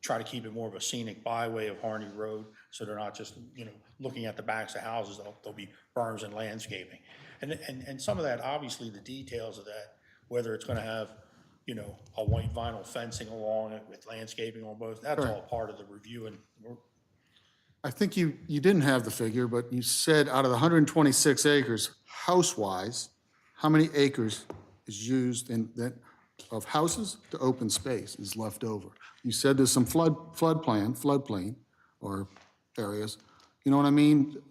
try to keep it more of a scenic byway of Harney Road. So they're not just, you know, looking at the backs of houses, there'll be berms and landscaping. And some of that, obviously, the details of that, whether it's gonna have, you know, a white vinyl fencing along it with landscaping on both, that's all part of the review and I think you didn't have the figure, but you said out of the 126 acres, house-wise, how many acres is used in that, of houses to open space is left over? You said there's some floodplain, or areas, you know what I mean?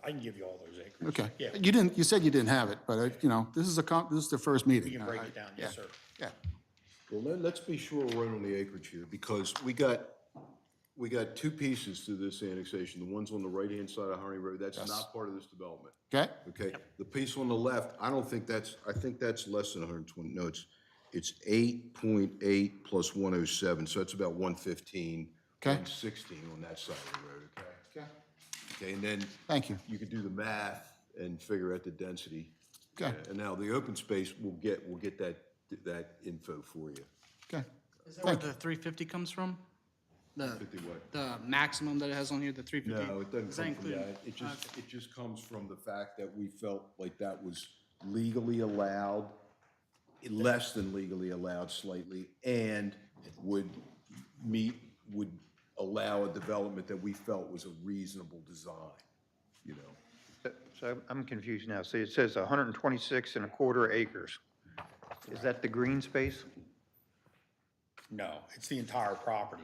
I can give you all those acres. Okay. Yeah, You said you didn't have it, but, you know, this is the first meeting. we can break it down, yes, sir. Yeah, well, let's be sure we're right on the acreage here, because we got two pieces to this annexation. The one's on the right-hand side of Harney Road, that's not part of this development. okay? Okay, the piece on the left, I think that's less than 120, no, it's 8.8 plus 107, so that's about 115, Okay. 116 on that side of the road, okay? Okay, and then. Thank you. You could do the math and figure out the density. Okay. And now the open space, we'll get that info for you. Okay. Is that where the 350 comes from? The 50 what? the maximum that it has on here, the 350? No, it doesn't Does that come from include- that. It just comes from the fact that we felt like that was legally allowed, less than legally allowed slightly, and would allow a development that we felt was a reasonable design, you know? So I'm confused now. See, it says 126 and a quarter acres. Is that the green space? No, it's the entire property.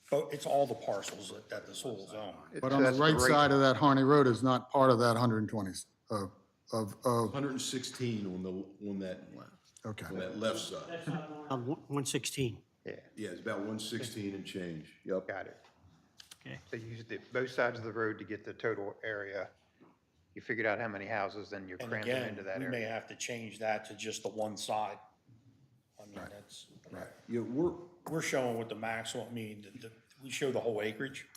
But it's all the parcels that the soil's on. But on the That's right side of that Harney Road is not part of that 120, of, 116 on okay. that left side. 116. Yeah, Yeah, it's about 116 and change. Yep. got it. Okay. So you used both sides of the road to get the total area. You figured out how many houses, then you And crammed them again, into that we may area. have to change that to just the one side. I mean, that's, Yeah, we're showing what the maximum, I mean, we show the whole acreage.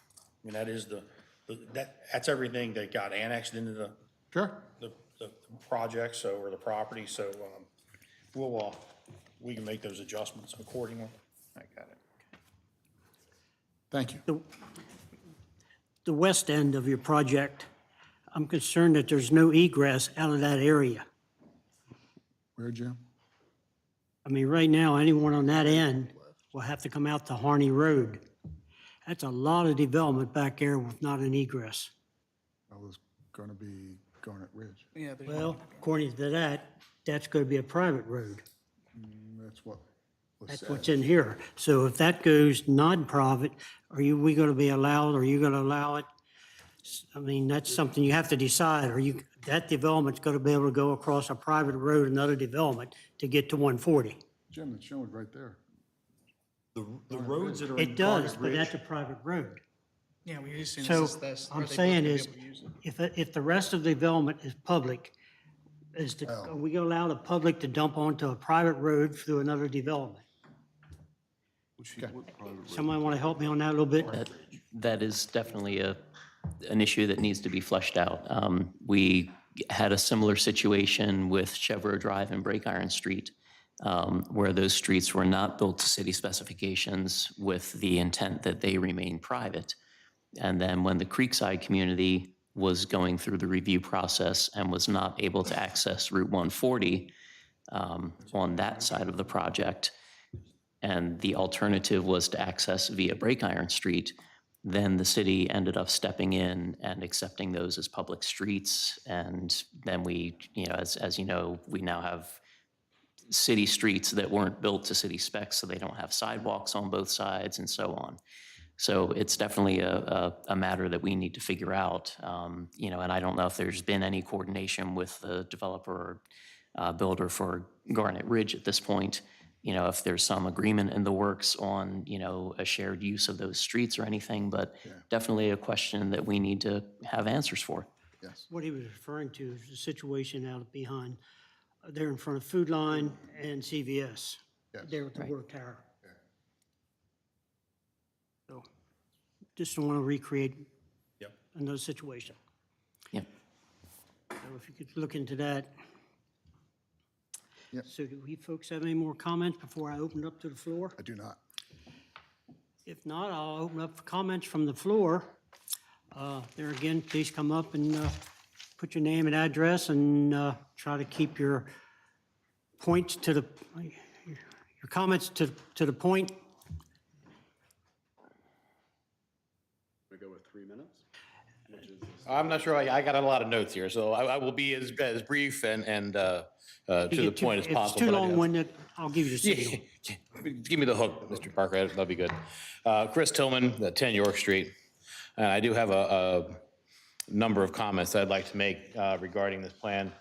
I mean, that is that's everything that got annexed into the Sure. project, so, or the property, so, we can make those adjustments accordingly. I got it. Thank you. The west end of your project, I'm concerned that there's no egress out of that area. Where, Jim? I mean, right now, anyone on that end will have to come out to Harney Road. That's a lot of development back there with not an egress. I was going to be Garnet Ridge. Yeah, there's Well, according to that, that's going to be a private road. That's what was That's said. what's in here. So if that goes non-profit, we going to be allowed, are you going to allow it? I mean, that's something you have to decide. That development's going to be able to go across a private road, another development, to get to 140? Jim, it's showing right there. The roads that are in It does, Garnet but Ridge- that's a private road. Yeah, we used to. So this. I'm saying is, if the rest of the development is public, Oh. are we going to allow the public to dump onto a private road through another development? Somebody want to help me on that a little bit? That is definitely an issue that needs to be fleshed out. We had a similar situation with Chevrolet Drive and Break Iron Street. where those streets were not built to city specifications with the intent that they remain private. And then when the Creekside community was going through the review process and was not able to access Route 140 on that side of the project, and the alternative was to access via Break Iron Street, then the city ended up stepping in and accepting those as public streets. And then we, as you know, we now have city streets that weren't built to city specs, so they don't have sidewalks on both sides and so on. So it's definitely a matter that we need to figure out, and I don't know if there's been any coordination with the developer or builder for Garnet Ridge at this point. If there's some agreement in the works on, a shared use of those streets or anything, but definitely a question that we need to have answers for. Yes. What he was referring to is the situation out behind, there in front of Food Line and CVS, there with the work tower. So just don't want to recreate another situation. Yep. So if you could look into that. Yep. So do we folks have any more comments before I open it up to the floor? I do not. If not, I'll open up for comments from the floor. There again, please come up and put your name and address and try to keep your points to the, your comments to the point. We go with 3 minutes? I'm not sure, I got a lot of notes here, so I will be as brief and to the point as possible. If it's too but I do have- long-winded, I'll give you the signal. Give me the hook, Mr. Parker, that'd be good. Chris Tillman, 10 York Street. And I do have a number of comments I'd like to make regarding this plan.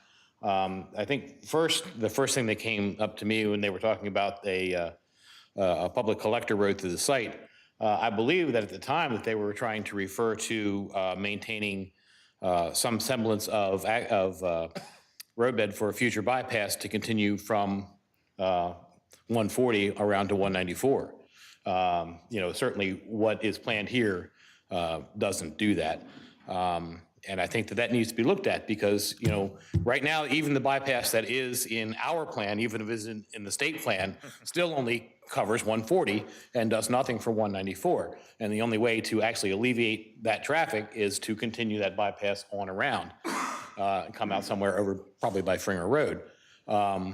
I think the first thing that came up to me when they were talking about a public collector road through the site, I believe that at the time that they were trying to refer to maintaining some semblance of roadbed for a future bypass to continue from 140 around to 194. Certainly what is planned here doesn't do that. And I think that needs to be looked at because, right now, even the bypass that is in our plan, even if it's in the state plan, still only covers 140 and does nothing for 194. And the only way to actually alleviate that traffic is to continue that bypass on around and come out somewhere over probably by Fringer Road. But,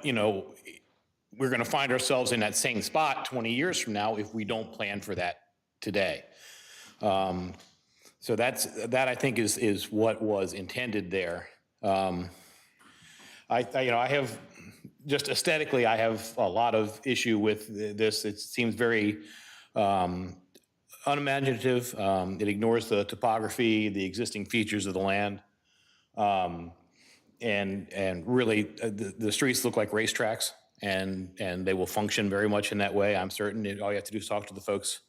we're going to find ourselves in that same spot 20 years from now if we don't plan for that today. So that I think is what was intended there. I have, just aesthetically, I have a lot of issue with this. It seems very unimaginative. It ignores the topography, the existing features of the land. And really, the streets look like racetracks, and they will function very much in that way. I'm certain. All you have to do is talk to the folks,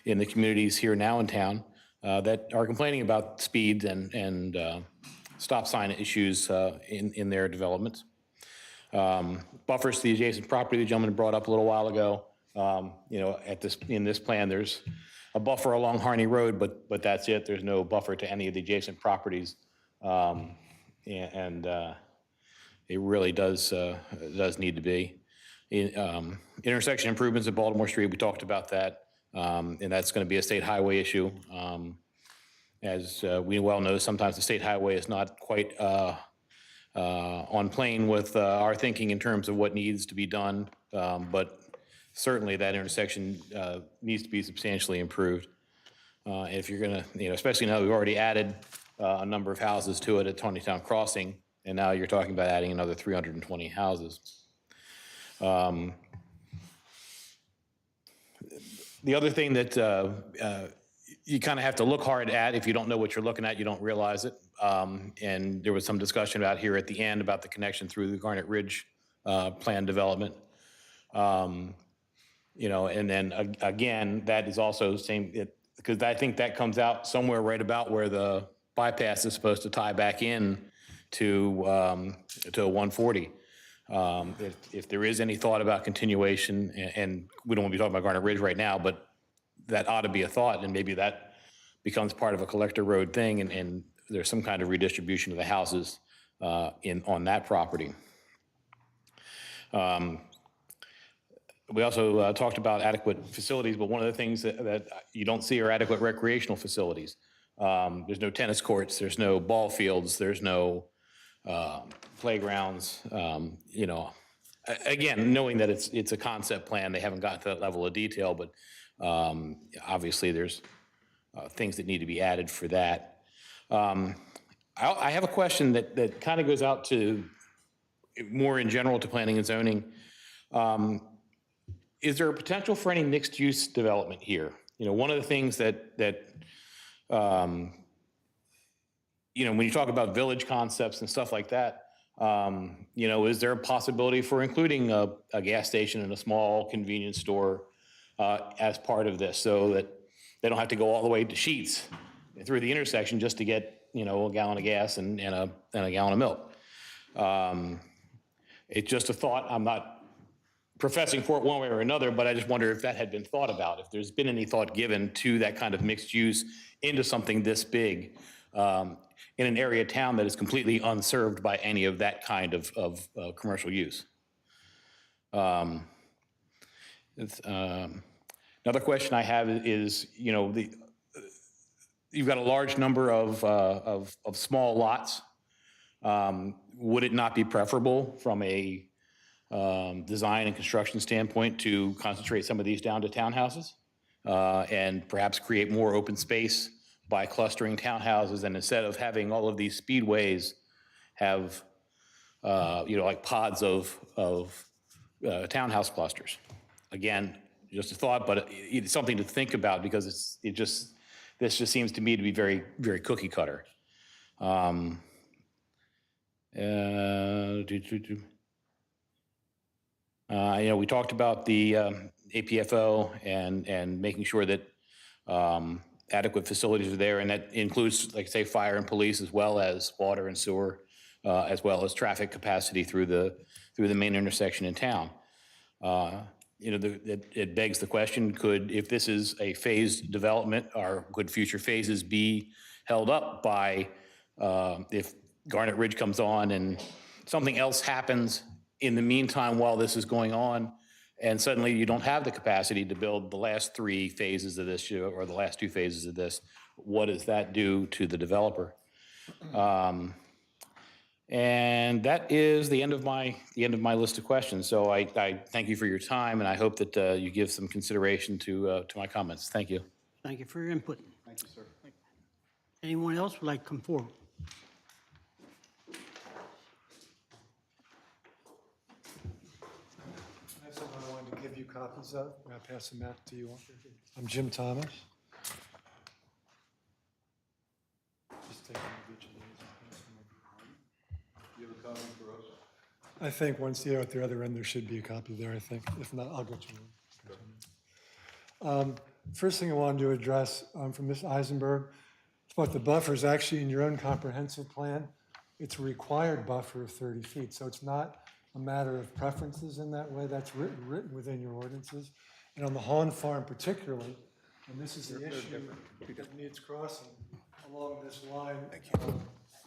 in the communities here now in town that are complaining about speeds and stop sign issues in their developments. Buffers to the adjacent property the gentleman brought up a little while ago. In this plan, there's a buffer along Harney Road, but that's it. There's no buffer to any of the adjacent properties. It really does need to be. Intersection improvements at Baltimore Street, we talked about that. And that's going to be a state highway issue. As we well know, sometimes the state highway is not quite on plane with our thinking in terms of what needs to be done. But certainly that intersection needs to be substantially improved. If you're going to, especially now we've already added a number of houses to it at Taneytown Crossing, and now you're talking about adding another 320 houses. The other thing that you kind of have to look hard at, if you don't know what you're looking at, you don't realize it. And there was some discussion about here at the end about the connection through the Garnet Ridge plan development. And then again, that is also the same, because I think that comes out somewhere right about where the bypass is supposed to tie back in to 140. If there is any thought about continuation, and we don't want to be talking about Garnet Ridge right now, but that ought to be a thought, and maybe that becomes part of a collector road thing, and there's some kind of redistribution of the houses on that property. We also talked about adequate facilities, but one of the things that you don't see are adequate recreational facilities. There's no tennis courts, there's no ball fields, there's no playgrounds. You know, again, knowing that it's a concept plan, they haven't gotten to that level of detail, but obviously there's things that need to be added for that. I have a question that kind of goes out to more in general to planning and zoning. Is there a potential for any mixed-use development here? You know, one of the things that you know, when you talk about village concepts and stuff like that, you know, is there a possibility for including a gas station and a small convenience store as part of this, so that they don't have to go all the way to Sheets through the intersection just to get, you know, a gallon of gas and a gallon of milk? It's just a thought. I'm not professing for it one way or another, but I just wonder if that had been thought about, if there's been any thought given to that kind of mixed use into something this big in an area of town that is completely unserved by any of that kind of commercial use. Another question I have is, you know, you've got a large number of small lots. Would it not be preferable from a design and construction standpoint to concentrate some of these down to townhouses and perhaps create more open space by clustering townhouses, and instead of having all of these speedways have you know, like pods of townhouse clusters? Again, just a thought, but it's something to think about, because this just seems to me to be very, very cookie cutter. You know, we talked about the APFO and making sure that adequate facilities are there, and that includes, like I say, fire and police, as well as water and sewer, as well as traffic capacity through the main intersection in town. You know, it begs the question: if this is a phased development, could future phases be held up by if Garnet Ridge comes on and something else happens in the meantime while this is going on, and suddenly you don't have the capacity to build the last 3 phases of this, or the last 2 phases of this? What does that do to the developer? And that is the end of my list of questions. So I thank you for your time, and I hope that you give some consideration to my comments. Thank you. Thank you for your input. Thank you, sir. Anyone else would like to come forward? I have something I wanted to give you copies of. May I pass them out to you all? I'm Jim Thomas. Just take one of each of these and pass them over. You have a copy for us? I think once you're at the other end, there should be a copy there, I think. If not, I'll get you one. First thing I wanted to address from Ms. Eisenberg is about the buffers. Actually, in your own comprehensive plan, it's a required buffer of 30 feet. So it's not a matter of preferences in that way. That's written within your ordinances. And on the Hahn Farm particularly, and this is the issue that needs crossing along this line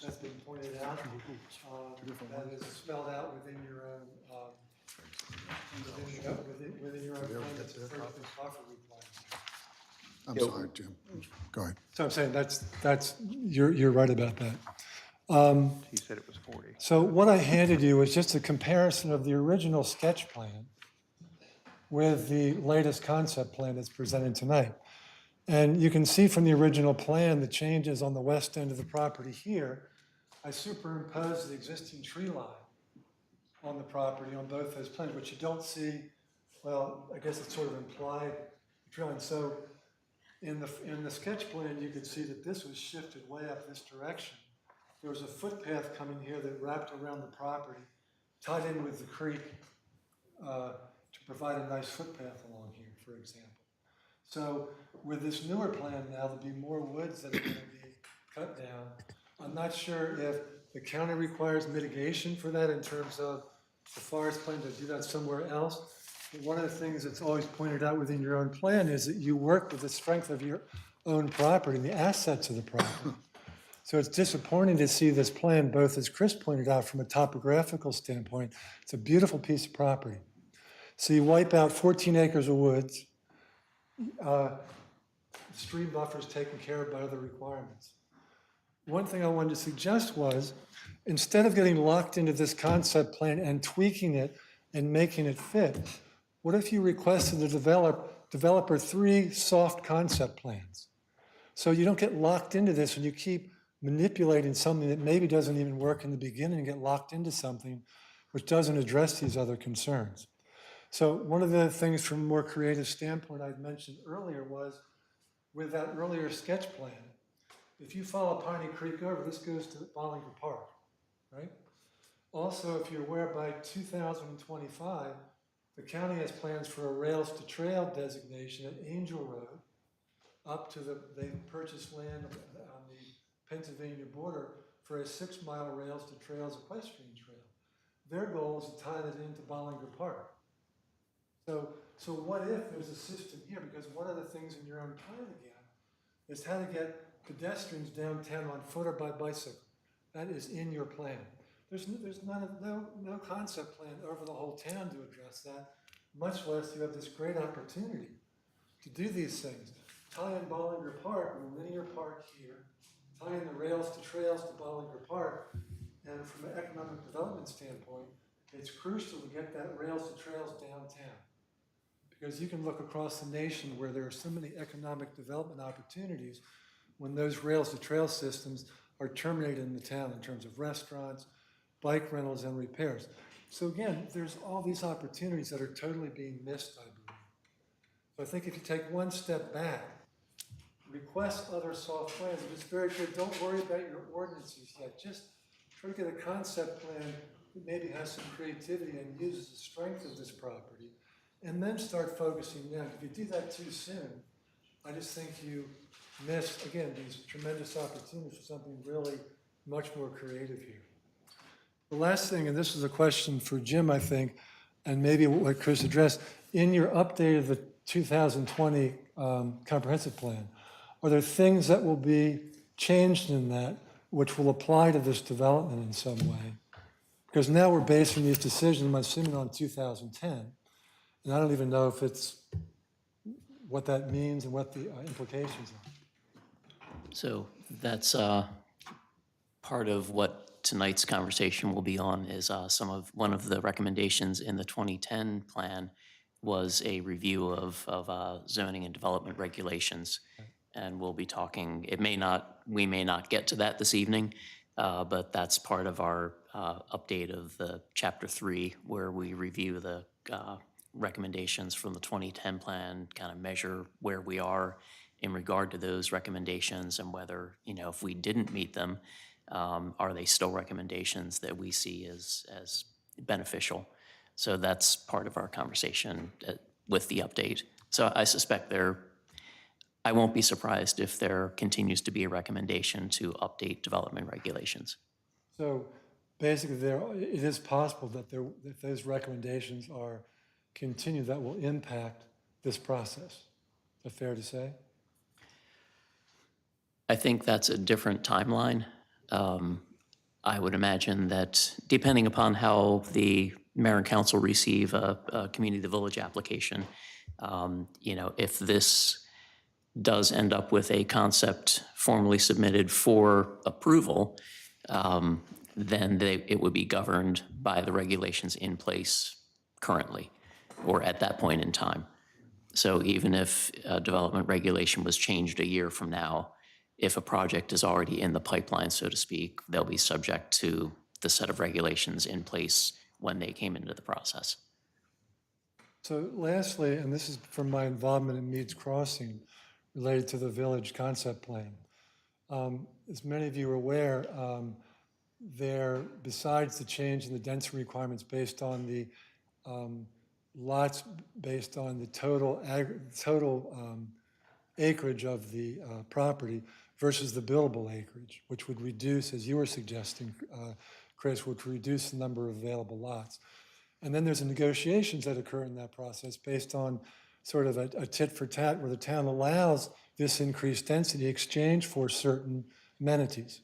that's been pointed out, that is spelled out within your own within your own plan. That's a 30-foot buffer requirement. I'm sorry, Jim. Go ahead. So I'm saying you're right about that. He said it was 40. So what I handed you was just a comparison of the original sketch plan with the latest concept plan that's presented tonight. And you can see from the original plan the changes on the west end of the property here. I superimposed the existing tree line on the property on both those plans, but you don't see, well, I guess it's sort of implied tree line. So in the sketch plan, you could see that this was shifted way up this direction. There was a footpath coming here that wrapped around the property, tied in with the creek to provide a nice footpath along here, for example. So with this newer plan now, there'll be more woods that are going to be cut down. I'm not sure if the county requires mitigation for that in terms of the forest plan to do that somewhere else. But one of the things that's always pointed out within your own plan is that you work with the strength of your own property and the assets of the property. So it's disappointing to see this plan, both as Chris pointed out, from a topographical standpoint. It's a beautiful piece of property. So you wipe out 14 acres of woods, stream buffers taken care of by other requirements. One thing I wanted to suggest was, instead of getting locked into this concept plan and tweaking it and making it fit, what if you requested the developer 3 soft concept plans? So you don't get locked into this and you keep manipulating something that maybe doesn't even work in the beginning and get locked into something which doesn't address these other concerns. So one of the things from a more creative standpoint I'd mentioned earlier was, with that earlier sketch plan, if you follow Piney Creek over, this goes to Bollinger Park, right? Also, if you're aware, by 2025, the county has plans for a rails to trail designation at Angel Road up to they purchased land on the Pennsylvania border for a 6-mile rails to trails equestrian trail. Their goal is to tie it into Bollinger Park. So what if there's a system here? Because one of the things in your own plan again is how to get pedestrians downtown on foot or by bicycle. That is in your plan. There's no concept plan over the whole town to address that, much less you have this great opportunity to do these things. Tie in Bollinger Park, a linear park here, tie in the rails to trails to Bollinger Park, and from an economic development standpoint, it's crucial to get that rails to trails downtown. Because you can look across the nation where there are so many economic development opportunities when those rails to trail systems are terminated in the town in terms of restaurants, bike rentals, and repairs. So again, there's all these opportunities that are totally being missed, I believe. So I think if you take one step back, request other soft plans, and it's very good, don't worry about your ordinances yet. Just try to get a concept plan that maybe has some creativity and uses the strength of this property, and then start focusing now. If you do that too soon, I just think you miss, again, these tremendous opportunities for something really much more creative here. The last thing, and this is a question for Jim, I think, and maybe what Chris addressed, in your update of the 2020 comprehensive plan, are there things that will be changed in that which will apply to this development in some way? Because now we're basing these decisions, I'm assuming, on 2010, and I don't even know if it's what that means and what the implications are. So that's part of what tonight's conversation will be on is one of the recommendations in the 2010 plan was a review of zoning and development regulations. And we'll be talking, we may not get to that this evening, but that's part of our update of the Chapter 3, where we review the recommendations from the 2010 plan, kind of measure where we are in regard to those recommendations and whether, if we didn't meet them, are they still recommendations that we see as beneficial? So that's part of our conversation with the update. So I suspect I won't be surprised if there continues to be a recommendation to update development regulations. So basically, it is possible that if those recommendations are continued, that will impact this process. Is that fair to say? I think that's a different timeline. I would imagine that depending upon how the mayor and council receive a community of the village application, if this does end up with a concept formally submitted for approval, then it would be governed by the regulations in place currently or at that point in time. So even if a development regulation was changed a year from now, if a project is already in the pipeline, so to speak, they'll be subject to the set of regulations in place when they came into the process. So lastly, and this is from my involvement in Meads Crossing related to the village concept plan. As many of you are aware, besides the change in the density requirements based on the lots based on the total acreage of the property versus the buildable acreage, which would reduce, as you were suggesting, Chris, would reduce the number of available lots. And then there's the negotiations that occur in that process based on sort of a tit for tat where the town allows this increased density in exchange for certain amenities.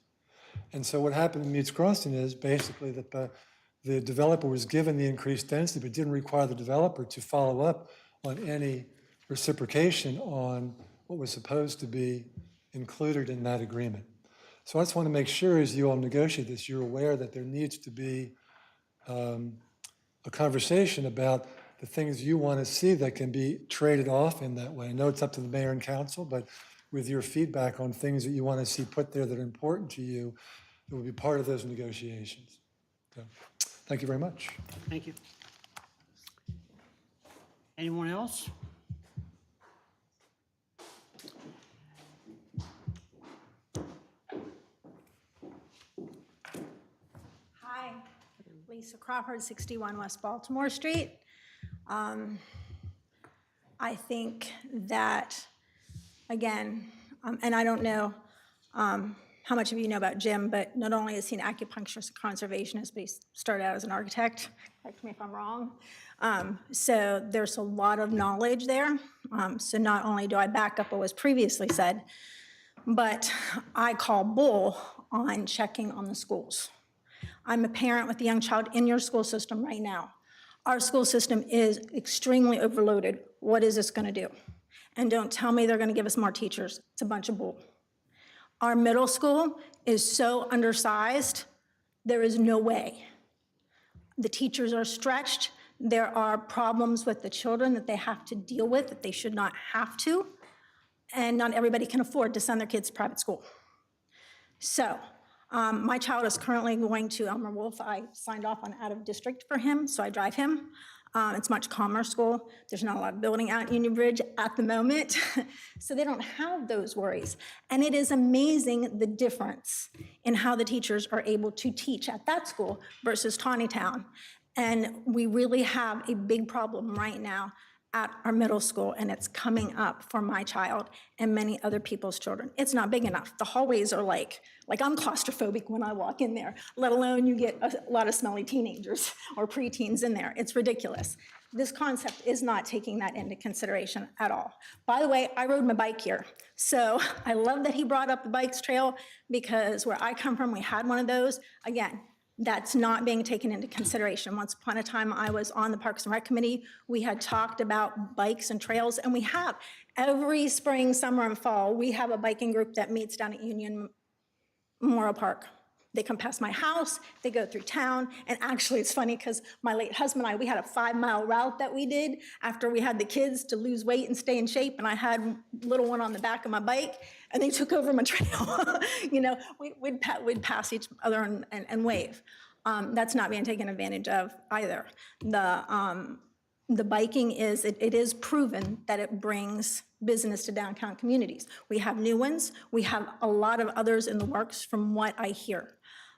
And so what happened in Meads Crossing is basically that the developer was given the increased density, but didn't require the developer to follow up on any reciprocation on what was supposed to be included in that agreement. So I just want to make sure as you all negotiate this, you're aware that there needs to be a conversation about the things you want to see that can be traded off in that way. I know it's up to the mayor and council, but with your feedback on things that you want to see put there that are important to you, it will be part of those negotiations. So, thank you very much. Thank you. Anyone else? Hi, Lisa Crawford, 61 West Baltimore Street. I think that, again, and I don't know how much of you know about Jim, but not only is he an acupuncturist and conservationist, but he started out as an architect. Correct me if I'm wrong. So there's a lot of knowledge there. So not only do I back up what was previously said, but I call bull on checking on the schools. I'm a parent with a young child in your school system right now. Our school system is extremely overloaded. What is this going to do? And don't tell me they're going to give us more teachers. It's a bunch of bull. Our middle school is so undersized, there is no way. The teachers are stretched. There are problems with the children that they have to deal with that they should not have to. And not everybody can afford to send their kids to private school. So my child is currently going to Elmer Wolf. I signed off on out of district for him, so I drive him. It's much calmer school. There's not a lot of building out Union Bridge at the moment, so they don't have those worries. And it is amazing the difference in how the teachers are able to teach at that school versus Taneytown. And we really have a big problem right now at our middle school, and it's coming up for my child and many other people's children. It's not big enough. The hallways are like I'm claustrophobic when I walk in there, let alone you get a lot of smelly teenagers or preteens in there. It's ridiculous. This concept is not taking that into consideration at all. By the way, I rode my bike here. So I love that he brought up the bikes trail because where I come from, we had one of those. Again, that's not being taken into consideration. Once upon a time, I was on the Parks and Rec Committee. We had talked about bikes and trails, and we have. Every spring, summer, and fall, we have a biking group that meets down at Union Memorial Park. They come past my house, they go through town, and actually it's funny because my late husband and I, we had a 5-mile route that we did after we had the kids to lose weight and stay in shape, and I had little one on the back of my bike, and they took over my trail. You know, we'd pass each other and wave. That's not being taken advantage of either. The biking is, it is proven that it brings business to downtown communities. We have new ones. We have a lot of others in the works from what I hear.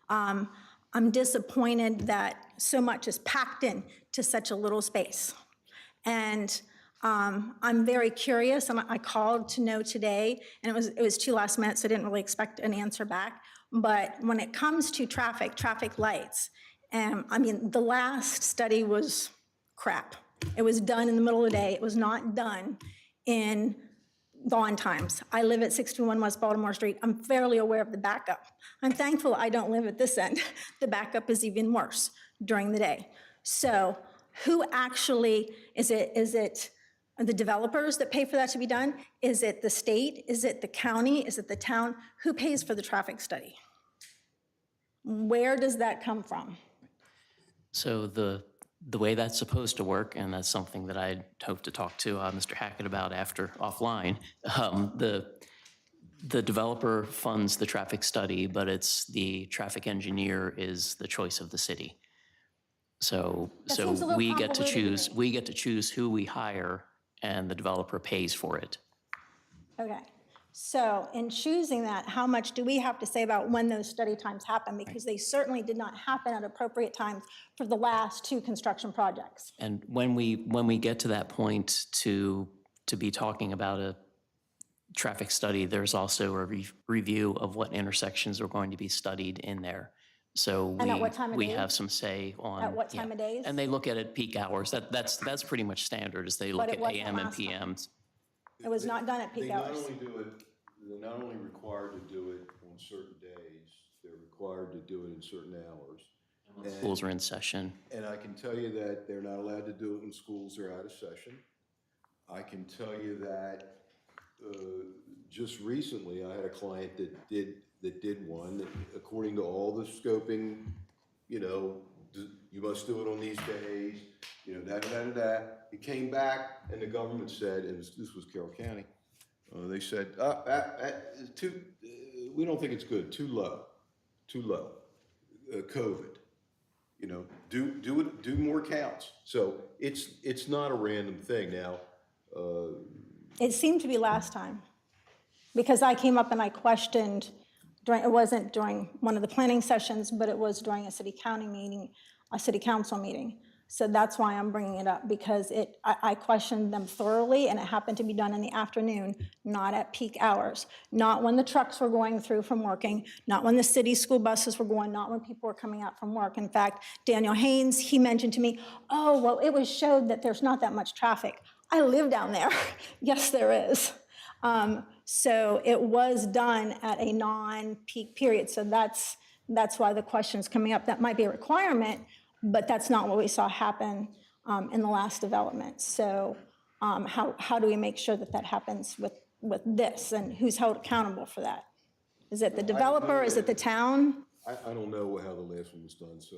I'm disappointed that so much is packed in to such a little space. And I'm very curious, and I called to know today, and it was too last minute, so I didn't really expect an answer back. But when it comes to traffic lights, I mean, the last study was crap. It was done in the middle of the day. It was not done in dawn times. I live at 61 West Baltimore Street. I'm fairly aware of the backup. I'm thankful I don't live at this end. The backup is even worse during the day. So who actually, is it the developers that pay for that to be done? Is it the state? Is it the county? Is it the town? Who pays for the traffic study? Where does that come from? So the way that's supposed to work, and that's something that I'd hope to talk to Mr. Hackett about after offline, the developer funds the traffic study, but it's the traffic engineer is the choice of the city. So seems a little we get to convoluted to me. choose who we hire, and the developer pays for it. Okay, so in choosing that, how much do we have to say about when those study times happen? Because they certainly did not happen at appropriate times for the last 2 construction projects. And when we get to that point to be talking about a traffic study, there's also a review of what intersections are going to be studied in there. So And at what time of we day? have some say on. At what time of days? And they look at it peak hours. That's pretty much standard, is they look it at wasn't AM and last time. PMs. It was not done at peak hours. They're not only required to do it on certain days, they're required required to do it in certain hours. Schools are in session. And I can tell you that they're not allowed to do it when schools are out of session. I can tell you that just recently, I had a client that did one, that according to all the scoping, you know, you must do it on these days, you know, da. It came back and the government said, and this was Carroll County, they said, we don't think it's good, too low, COVID. You know, do more counts. So it's not a random thing. Now, It seemed to be last time, because I came up and I questioned, it wasn't during one of the planning sessions, but it was during a city council meeting. So that's why I'm bringing it up, because I questioned them thoroughly, and it happened to be done in the afternoon, not at peak hours, not when the trucks were going through from working, not when the city school buses were going, not when people were coming out from work. In fact, Daniel Haynes, he mentioned to me, oh, well, it was showed that there's not that much traffic. I live down there. Yes, there is. So it was done at a non-peak period. So that's why the question's coming up. That might be a requirement, but that's not what we saw happen in the last development. So how do we make sure that happens with this, and who's held accountable for that? Is it the developer? Is it the town? I don't know how the last one was done, so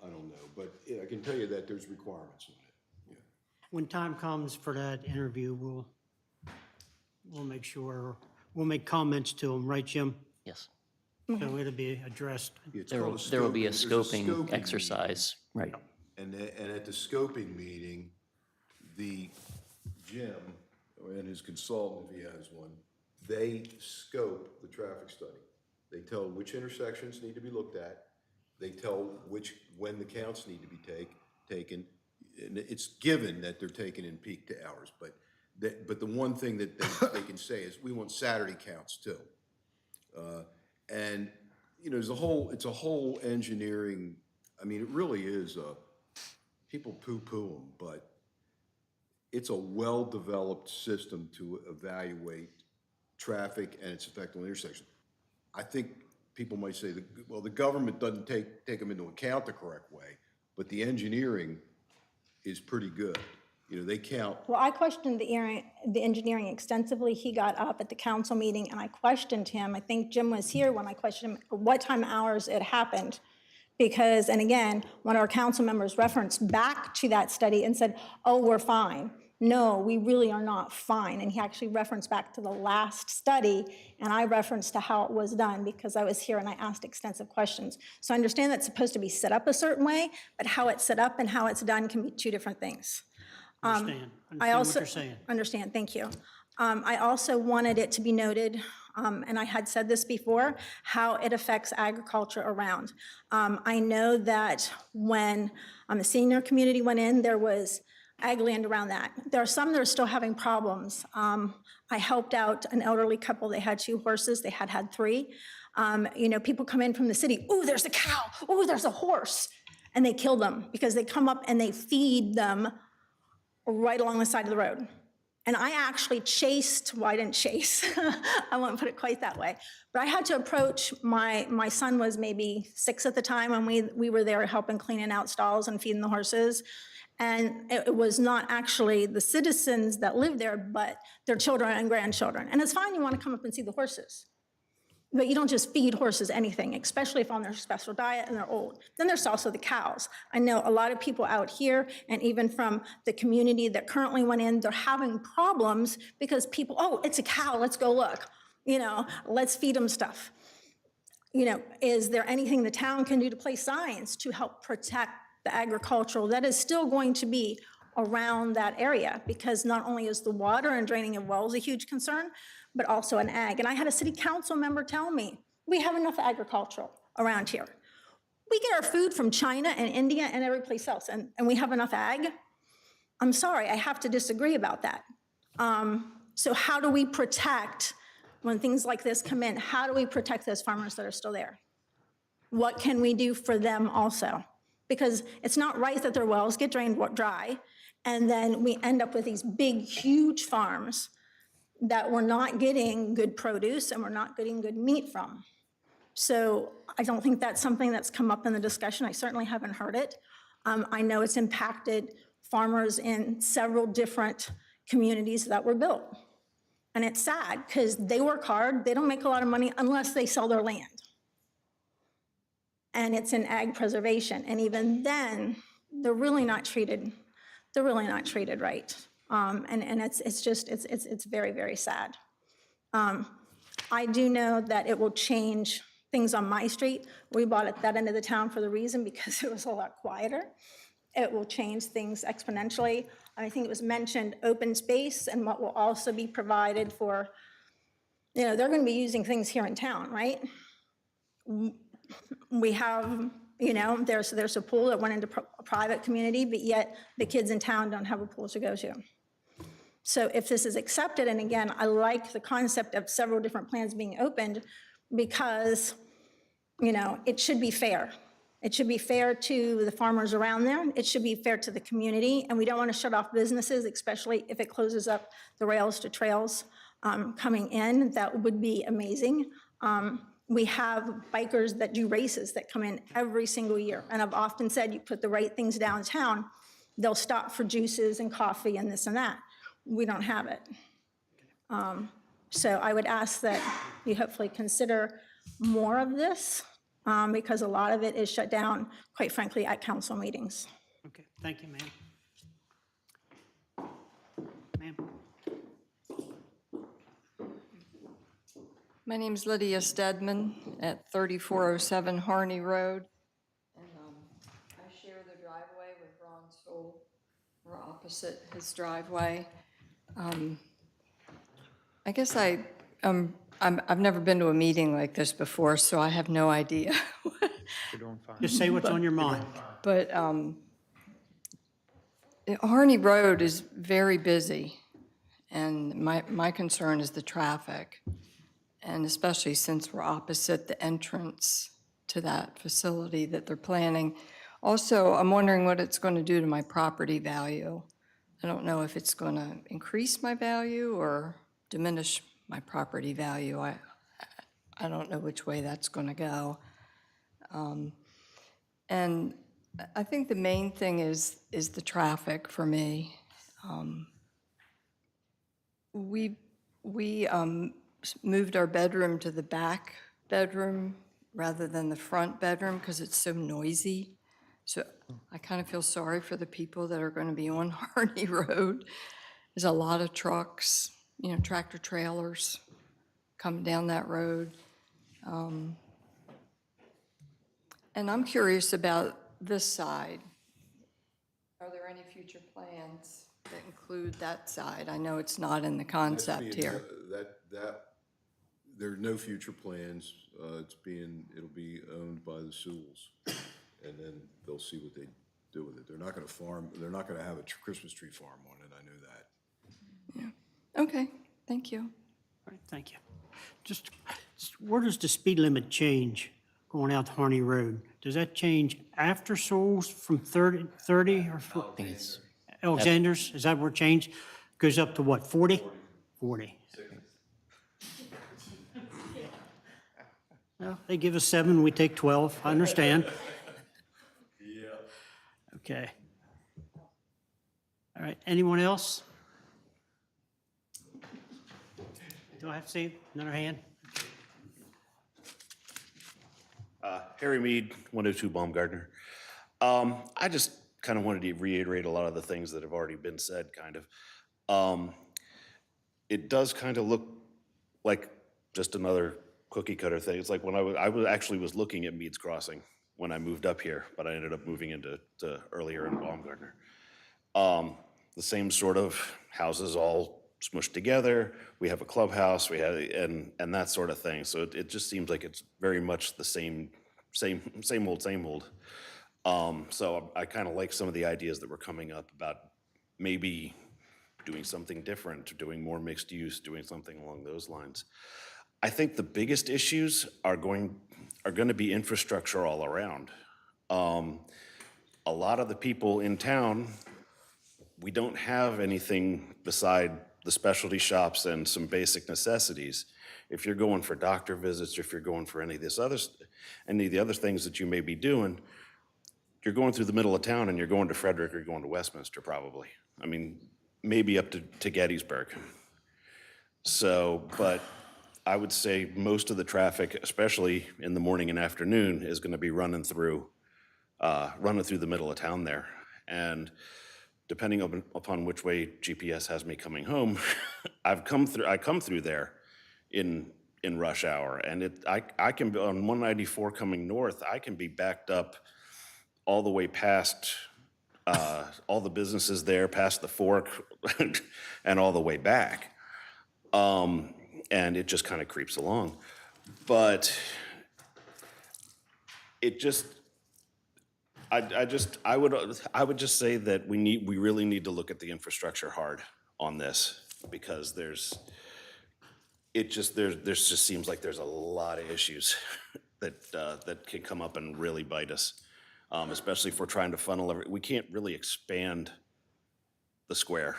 I don't know. But yeah, I can tell you that there's requirements on it. Yeah. When time comes for that interview, we'll make sure, we'll make comments to them, right, Jim? Yes. So it'll be addressed. It's There called will be a there's scoping exercise, right? And at the scoping meeting, Jim and his consultant, if he has one, they scope the traffic study. They tell which intersections need to be looked at. They tell when the counts need to be taken. And it's given that they're taken in peak hours, but the one thing that they can say is, we want Saturday counts too. And, you know, it's a whole engineering, I mean, it really is people poo-poo them, but it's a well-developed system to evaluate traffic and its effect on intersections. I think people might say, well, the government doesn't take them into account the correct way, but the engineering is pretty good. You know, they count. Well, I questioned the engineering extensively. He got up at the council meeting and I questioned him. I think Jim was here when I questioned him what time hours it happened. Because, and again, one of our council members referenced back to that study and said, oh, we're fine. No, we really are not fine. And he actually referenced back to the last study, and I referenced to how it was done because I was here and I asked extensive questions. So I understand that's supposed to be set up a certain way, but how it's set up and how it's done can be two different things. Understand I what also you're saying. understand, thank you. I also wanted it to be noted, and I had said this before, how it affects agriculture around. I know that when the senior community went in, there was ag land around that. There are some that are still having problems. I helped out an elderly couple. They had 2 horses. They had 3. You know, people come in from the city. Ooh, there's a cow. Ooh, there's a horse. And they kill them because they come up and they feed them right along the side of the road. And I actually well, I didn't chase. I won't put it quite that way. But I had to approach, my son was maybe 6 at the time, and we were there helping cleaning out stalls and feeding the horses. And it was not actually the citizens that lived there, but their children and grandchildren. And it's fine, you want to come up and see the horses. But you don't just feed horses anything, especially if on their special diet and they're old. Then there's also the cows. I know a lot of people out here, and even from the community that currently went in, they're having problems because people, oh, it's a cow, let's go look. You know, let's feed them stuff. You know, is there anything the town can do to place signs to help protect the agricultural that is still going to be around that area? Because not only is the water and draining of wells a huge concern, but also an ag. And I had a city council member tell me, we have enough agricultural around here. We get our food from China and India and every place else, and we have enough ag? I'm sorry, I have to disagree about that. So how do we protect, when things like this come in, how do we protect those farmers that are still there? What can we do for them also? Because it's not right that their wells get drained dry, and then we end up with these big, huge farms that we're not getting good produce and we're not getting good meat from. So I don't think that's something that's come up in the discussion. I certainly haven't heard it. I know it's impacted farmers in several different communities that were built. And it's sad because they work hard. They don't make a lot of money unless they sell their land. And it's in ag preservation. And even then, they're really not treated right. And it's very, very sad. I do know that it will change things on my street. We bought at that end of the town for the reason because it was a lot quieter. It will change things exponentially. I think it was mentioned open space and what will also be provided for, they're going to be using things here in town, right? We have, there's a pool that went into a private community, but yet the kids in town don't have a pool to go to. So if this is accepted, and again, I like the concept of several different plans being opened because, it should be fair. It should be fair to the farmers around there. It should be fair to the community. And we don't want to shut off businesses, especially if it closes up the rails to trails coming in. That would be amazing. We have bikers that do races that come in every single year. And I've often said, you put the right things downtown, they'll stop for juices and coffee and this and that. We don't have it. So I would ask that you hopefully consider more of this because a lot of it is shut down, quite frankly, at council meetings. Okay, thank you, ma'am. Ma'am? My name's Lydia Stedman at 3407 Harney Road. And I share the driveway with Ron Stoll. We're opposite his driveway. I guess I've never been to a meeting like this before, so I have no idea. You're doing fine. Just say what's on your mind. But Harney Road is very busy, and my concern is the traffic. And especially since we're opposite the entrance to that facility that they're planning. Also, I'm wondering what it's going to do to my property value. I don't know if it's going to increase my value or diminish my property value. I don't know which way that's going to go. And I think the main thing is the traffic for me. We moved our bedroom to the back bedroom rather than the front bedroom because it's so noisy. So I kind of feel sorry for the people that are going to be on Harney Road. There's a lot of trucks, tractor trailers coming down that road. And I'm curious about this side. Are there any future plans that include that side? I know it's not in the concept here. There are no future plans. It'll be owned by the Sewells, and then they'll see what they do with it. They're not going to farm. They're not going to have a Christmas tree farm on it. I know that. Yeah. Okay. Thank you. All right, thank you. Just where does the speed limit change going out Harney Road? Does that change after Souls from 30 or? I think it's Alexander's, is that where it changed? Goes up to what, 40? 40. Well, they give us 7, we take 12, I understand. Yeah. Okay. All right, anyone else? Do I have to see another hand? Harry Mead, 102 Baumgartner. I just kind of wanted to reiterate a lot of the things that have already been said, kind of. It does kind of look like just another cookie cutter thing. It's like when I was looking at Mead's Crossing when I moved up here, but I ended up moving into earlier in Baumgartner. The same sort of houses all smushed together. We have a clubhouse, and that sort of thing. So it just seems like it's very much the same old. So I kind of like some of the ideas that were coming up about maybe doing something different, doing more mixed use, doing something along those lines. I think the biggest issues are going to be infrastructure all around. A lot of the people in town, we don't have anything beside the specialty shops and some basic necessities. If you're going for doctor visits, or if you're going for any of the other things that you may be doing, you're going through the middle of town and you're going to Frederick or you're going to Westminster probably. I mean, maybe up to Gettysburg. So, but I would say most of the traffic, especially in the morning and afternoon, is going to be running through the middle of town there. And depending upon which way GPS has me coming home, I come through there in rush hour, and I can be on 194 coming north. I can be backed up all the way past all the businesses there, past the fork, and all the way back. And it just kind of creeps along. But it just, I would just say that we really need to look at the infrastructure hard on this, because there just seems like there's a lot of issues that can come up and really bite us, especially if we're trying to funnel we can't really expand the square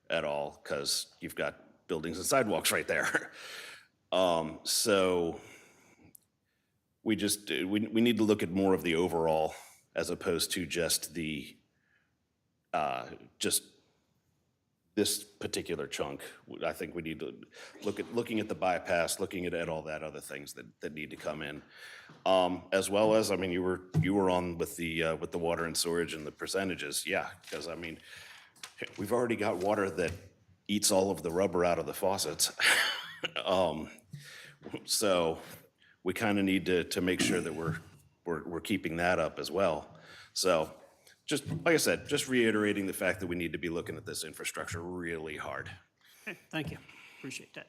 at all, because you've got buildings and sidewalks right there. So we need to look at more of the overall, as opposed to just just this particular chunk. I think we need to looking at the bypass, looking at all that other things that need to come in, as well as, I mean, you were on with the water and storage and the percentages, yeah, because I mean, we've already got water that eats all of the rubber out of the faucets. So we kind of need to make sure that we're keeping that up as well. So just, like I said, just reiterating the fact that we need to be looking at this infrastructure really hard. Okay, thank you. Appreciate that.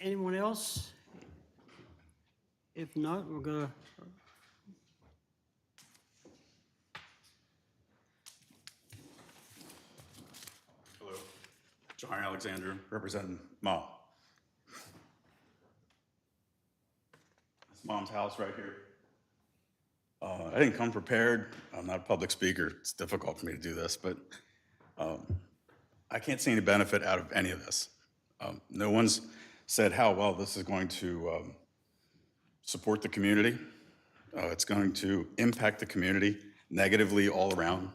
Anyone else? If not, we're gonna. Hello, John Alexander, representing Mom. That's Mom's house right here. I didn't come prepared. I'm not a public speaker. It's difficult for me to do this, but I can't see any benefit out of any of this. No one's said how well this is going to support the community. It's going to impact the community negatively all around.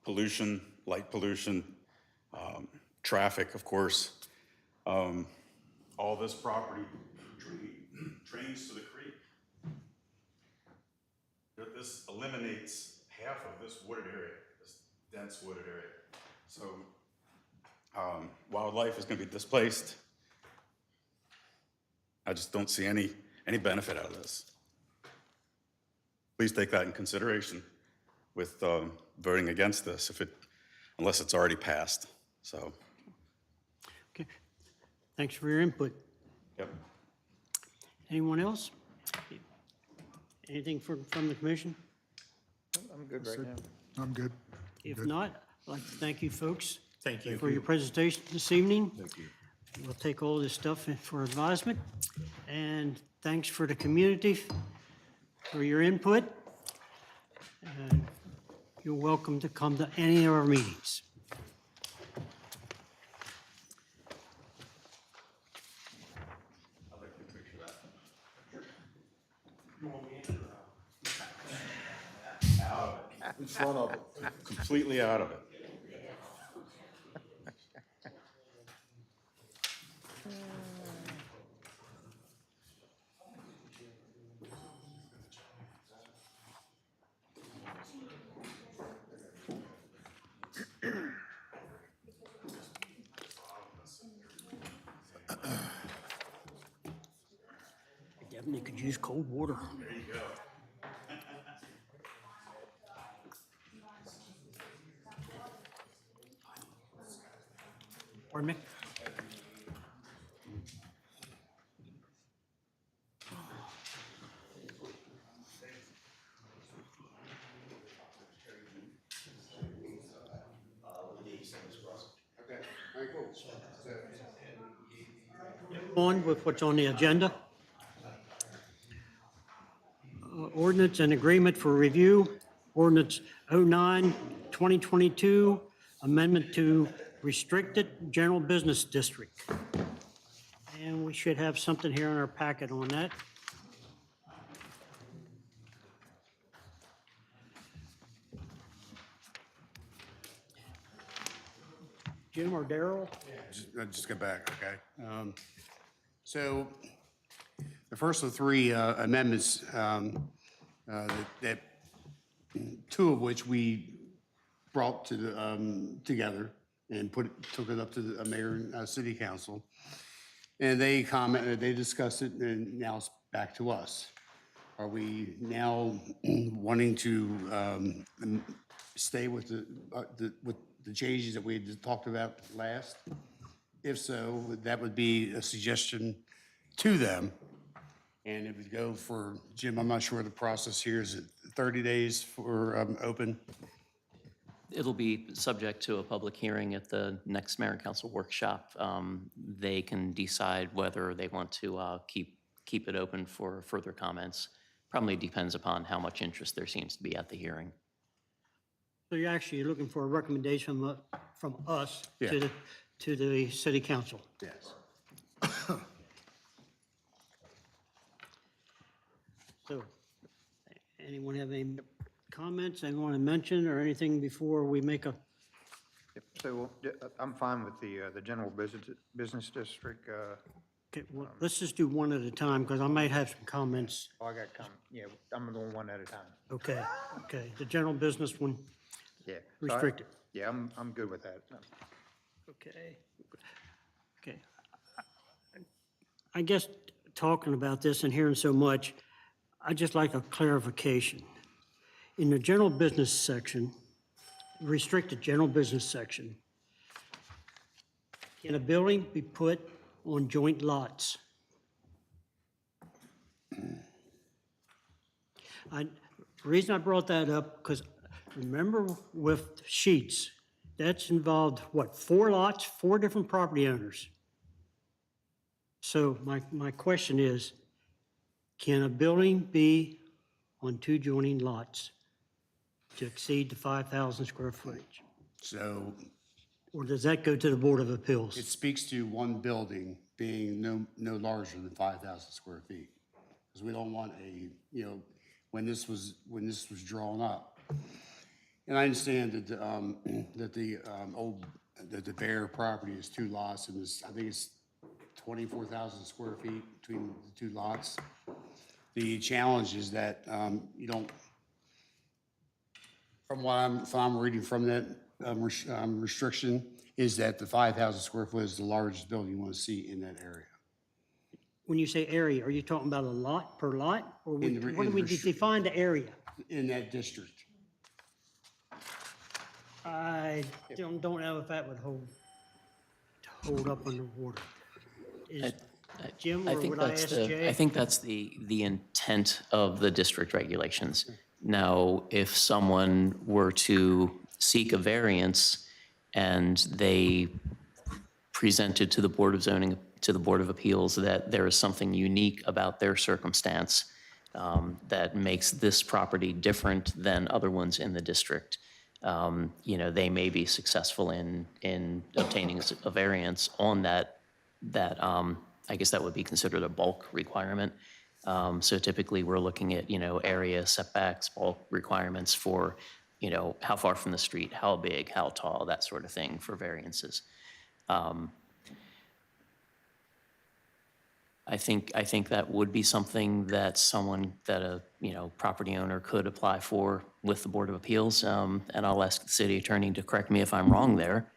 Pollution, light pollution, traffic, of course. All this property drains to the creek. This eliminates half of this wooded area, this dense wooded area. So wildlife is going to be displaced. I just don't see any benefit out of this. Please take that in consideration with voting against this, unless it's already passed. So. Okay. Thanks for your input. Yep. Anyone else? Anything from the commission? I'm good right now. I'm good. If not, I'd like to thank you folks. Thank you. For your presentation this evening. Thank you. We'll take all this stuff for advisement. And thanks for the community for your input. And you're welcome to come to any of our meetings. In front of it. Completely out of it. I definitely could use cold water. There you go. Pardon me? On with what's on the agenda. Ordinance and agreement for review. Ordinance 09-2022, amendment to restricted general business district. And we should have something here in our packet on that. Jim or Daryl? Just get back, okay? So the first of three amendments, that two of which we brought to the, together and took it up to the mayor and city council. And they commented, they discussed it, and now it's back to us. Are we now wanting to stay with the changes that we had talked about last? If so, that would be a suggestion to them. And it would go for, Jim, I'm not sure the process here, is it 30 days for open? It'll be subject to a public hearing at the next mayor and council workshop. They can decide whether they want to keep it open for further comments. Probably depends upon how much interest there seems to be at the hearing. So you're actually looking for a recommendation from us Yeah. to the city council? Yes. So, anyone have any comments they want to mention or anything before we make a, So I'm fine with the general business district. okay, well, let's just do one at a time because I might have some comments. Oh, I got, yeah, I'm going one at a time. Okay, okay, the general business one, Yeah. restricted. Yeah, I'm good with that. Okay. Okay. I guess talking about this and hearing so much, I'd just like a clarification. In the general business section, restricted general business section, can a building be put on joint lots? The reason I brought that up, because remember with Sheets, that's involved, what, 4 lots, 4 different property owners? So my question is, can a building be on 2 joining lots to exceed the 5,000 square footage? So Or does that go to the Board of Appeals? it speaks to one building being no larger than 5,000 square feet. Because we don't want when this was drawn up. And I understand that the Bear property is 2 lots and I think it's 24,000 square feet between the 2 lots. The challenge is that you don't, from what I'm reading from that restriction, is that the 5,000 square foot is the largest building you want to see in that area. When you say area, are you talking about a lot per lot? Or In the- what do in we the define the area? In that district. I don't know if that would hold up underwater. Is Jim, I or think would I that's ask the, Jay? I think that's the intent of the district regulations. Now, if someone were to seek a variance and they presented to the Board of Zoning, to the Board of Appeals, that there is something unique about their circumstance that makes this property different than other ones in the district, they may be successful in obtaining a variance on that, I guess that would be considered a bulk requirement. So typically, we're looking at, area setbacks, bulk requirements for, how far from the street, how big, how tall, that sort of thing for variances. I think that would be something that a property owner could apply for with the Board of Appeals. And I'll ask the city attorney to correct me if I'm wrong there.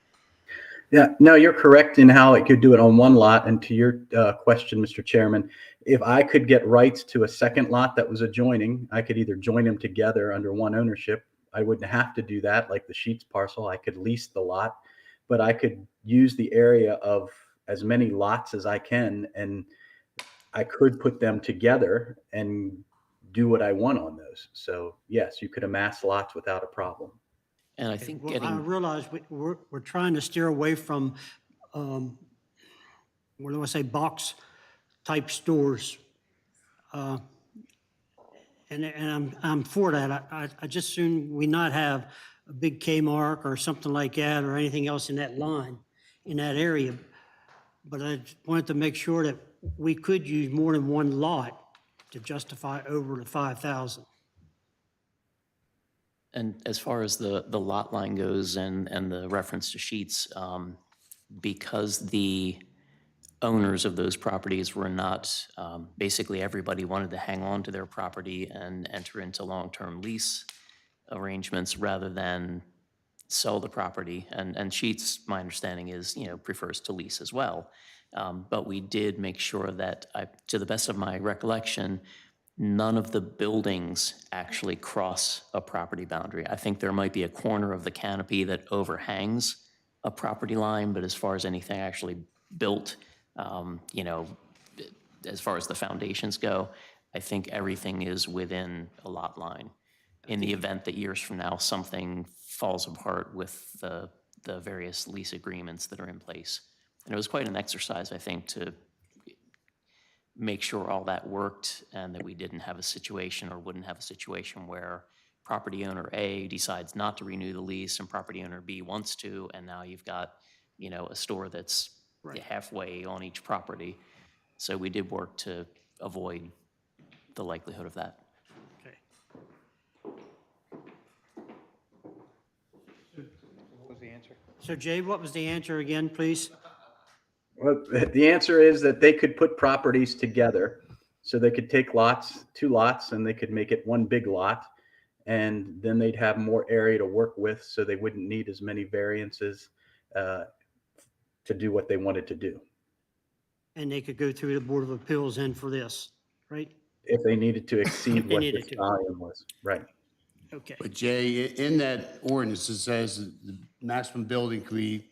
Yeah, no, you're correct in how it could do it on one lot. And to your question, Mr. Chairman, if I could get rights to a second lot that was adjoining, I could either join them together under one ownership. I wouldn't have to do that like the Sheets parcel. I could lease the lot, but I could use the area of as many lots as I can, and I could put them together and do what I want on those. So yes, you could amass lots without a problem. And I think Well, I getting, realize we're trying to steer away from, what do I say, box-type stores. And I'm for that. I just soon we not have a big Kmart or something like that, or anything else in that line, in that area. But I just wanted to make sure that we could use more than one lot to justify over the 5,000. And as far as the lot line goes and the reference to sheets, because the owners of those properties were not, basically everybody wanted to hang on to their property and enter into long-term lease arrangements rather than sell the property. And Sheets, my understanding is, prefers to lease as well. But we did make sure that, to the best of my recollection, none of the buildings actually cross a property boundary. I think there might be a corner of the canopy that overhangs a property line, but as far as anything actually built, as far as the foundations go, I think everything is within a lot line. In the event that years from now, something falls apart with the various lease agreements that are in place. And it was quite an exercise, I think, to make sure all that worked and that we didn't have a situation or wouldn't have a situation where property owner A decides not to renew the lease and property owner B wants to, and now you've got, a store that's halfway on each property. So we did work to avoid the likelihood of that. Okay. What was the answer? So Jay, what was the answer again, please? Well, the answer is that they could put properties together. So they could take two lots, and they could make it one big lot. And then they'd have more area to work with, so they wouldn't need as many variances to do what they wanted to do. And they could go through the Board of Appeals then for this, right? If they needed to exceed They what needed the to. volume was, right? Okay. But Jay, in that ordinance, it says the maximum building could be,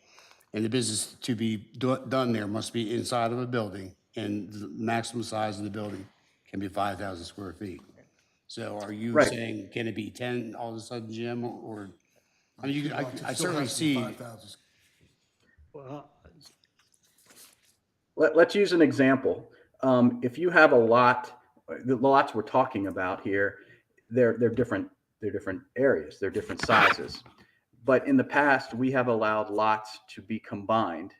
and the business to be done there must be inside of a building, and the maximum size of the building can be 5,000 square feet. So are you Right. saying, can it be 10 all of a sudden, Jim, or, I mean, It I still certainly has to be see, 5,000. Well, Let's use an example. If you have a lot, the lots we're talking about here, they're different areas, they're different sizes. But in the past, we have allowed lots to be combined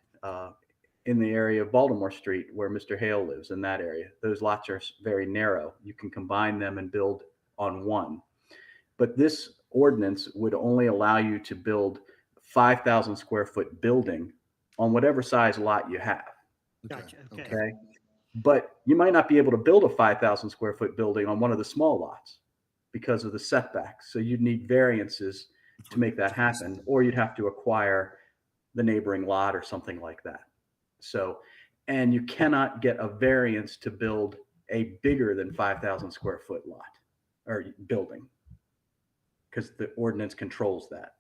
in the area of Baltimore Street, where Mr. Hale lives, in that area. Those lots are very narrow. You can combine them and build on one. But this ordinance would only allow you to build 5,000 square foot building on whatever size lot you have. gotcha, okay. Okay. But you might not be able to build a 5,000 square foot building on one of the small lots because of the setbacks. So you'd need variances to make that happen, or you'd have to acquire the neighboring lot or something like that. So, and you cannot get a variance to build a bigger than 5,000 square foot lot or building, because the ordinance controls that.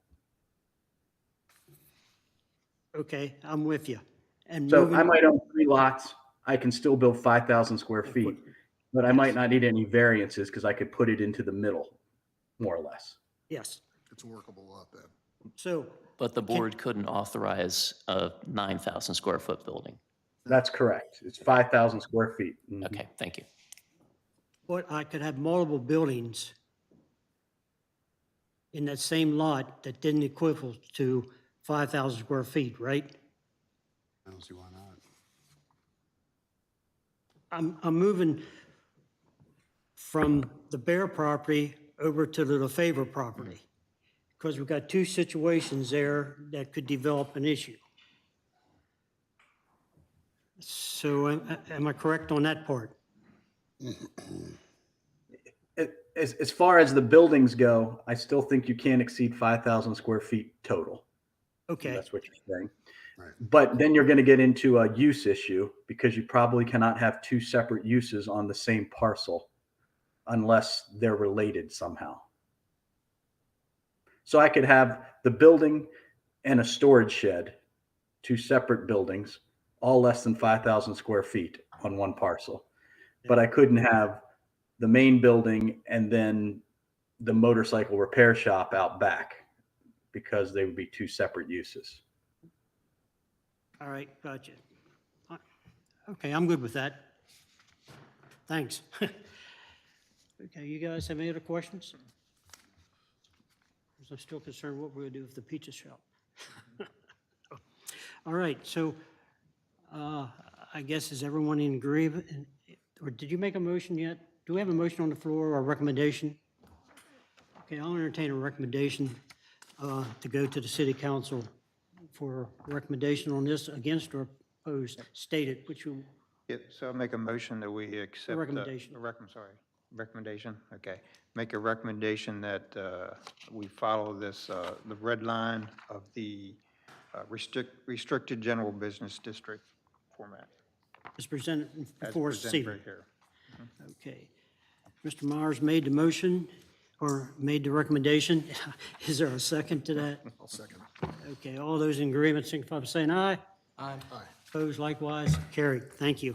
Okay, I'm with you. And So moving, I might own 3 lots. I can still build 5,000 square feet, but I might not need any variances because I could put it into the middle, more or less. yes. It's a workable lot then. So, But the board couldn't authorize a 9,000 square foot building. That's correct. It's 5,000 square feet. Mhm. Okay, thank you. but I could have multiple buildings in that same lot that didn't equal to 5,000 square feet, right? I don't see why not. I'm moving from the Bear property over to the LaFavor property, because we've got two situations there that could develop an issue. So am I correct on that part? As far as the buildings go, I still think you can't exceed 5,000 square feet total. Okay, That's what you're saying. Right. But then you're going to get into a use issue, because you probably cannot have 2 separate uses on the same parcel unless they're related somehow. So I could have the building and a storage shed, 2 separate buildings, all less than 5,000 square feet on one parcel. But I couldn't have the main building and then the motorcycle repair shop out back, because they would be 2 separate uses. all right, gotcha. Okay, I'm good with that. Thanks. Okay, you guys have any other questions? because I'm still concerned what we're going to do with the pizza shop. All right, so I guess is everyone in agreement? Or did you make a motion yet? Do we have a motion on the floor or a recommendation? Okay, I'll entertain a recommendation to go to the city council for a recommendation on this, against or opposed, stated, which you, Yeah, so I'll make a motion that we accept. recommendation. Recommendation, okay. Make a recommendation that we follow this, the red line of the restricted general business district format. is presented as before us this presented evening. right here. Okay. Mr. Myers made the motion, or made the recommendation. Is there a second to that? I'll second. Okay, all those in agreement, signify by saying aye. Aye. Opposed likewise, carried. Thank you.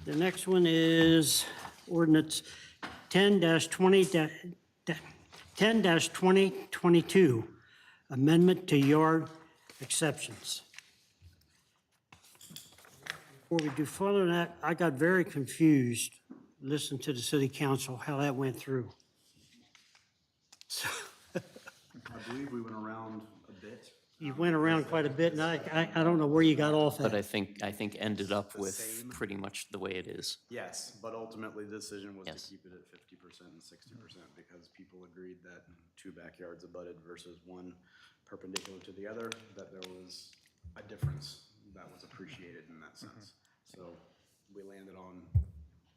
The next one is ordinance 10-2022, amendment to yard exceptions. Before we do further than that, I got very confused listening to the city council, how that went through. So, I believe we went around a bit. you went around quite a bit, and I don't know where you got off But at. I think ended up with pretty much the way it is. Yes, but ultimately the decision was to Yes. keep it at 50% and 60% because people agreed that 2 backyards abutted versus 1 perpendicular to the other, that there was a difference that was appreciated in that sense. So we landed on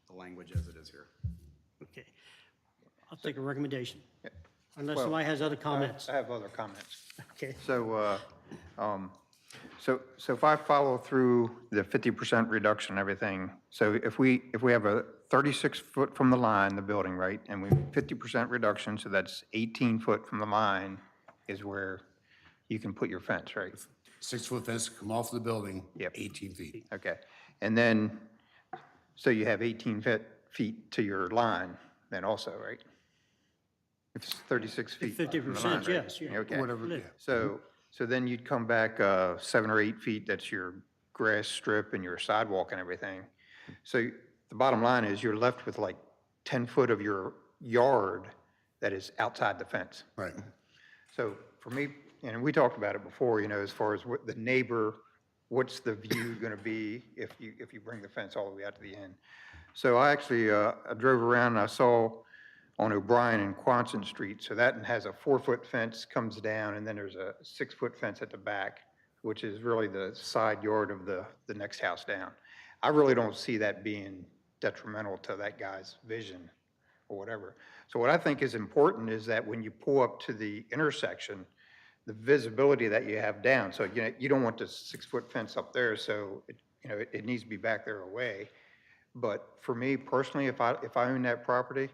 the language as it is here. Okay. I'll take a recommendation, unless Well, somebody has other comments. I have other comments. Okay. So, so if I follow through the 50% reduction and everything, so if we have a 36 foot from the line, the building, right, and we 50% reduction, so that's 18 foot from the line is where you can put your fence, right? 6-foot fence, come off the building, Yep. 18 feet. Okay, and then, so you have 18 feet to your line then also, right? If it's 36 feet. from the line, 50%, right? yes, yeah. Okay. Whatever, yeah. So then you'd come back 7 or 8 feet, that's your grass strip and your sidewalk and everything. So the bottom line is you're left with like 10 foot of your yard that is outside the fence. Right. So for me, and we talked about it before, as far as what the neighbor, what's the view going to be if you bring the fence all the way out to the end? So I actually, I drove around and I saw on O'Brien and Quonset Street, so that has a 4-foot fence comes down, and then there's a 6-foot fence at the back, which is really the side yard of the next house down. I really don't see that being detrimental to that guy's vision or whatever. So what I think is important is that when you pull up to the intersection, the visibility that you have down, so you don't want the 6-foot fence up there, so it needs to be back there away. But for me personally, if I own that property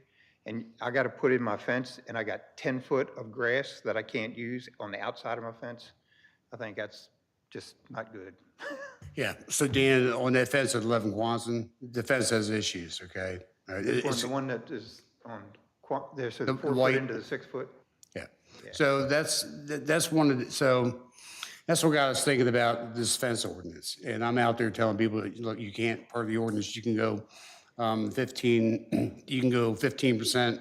and I got to put in my fence and I got 10 foot of grass that I can't use on the outside of my fence, I think that's just not good. Yeah, so Dan, on that fence at 11 Quonset, the fence has issues, okay? All right, it's- The one that is on, there's a The 4 foot white- into the 6 foot. Yeah, so that's one of the, so that's what got us thinking about this fence ordinance. And I'm out there telling people, look, you can't, part of the ordinance, you can go 15%,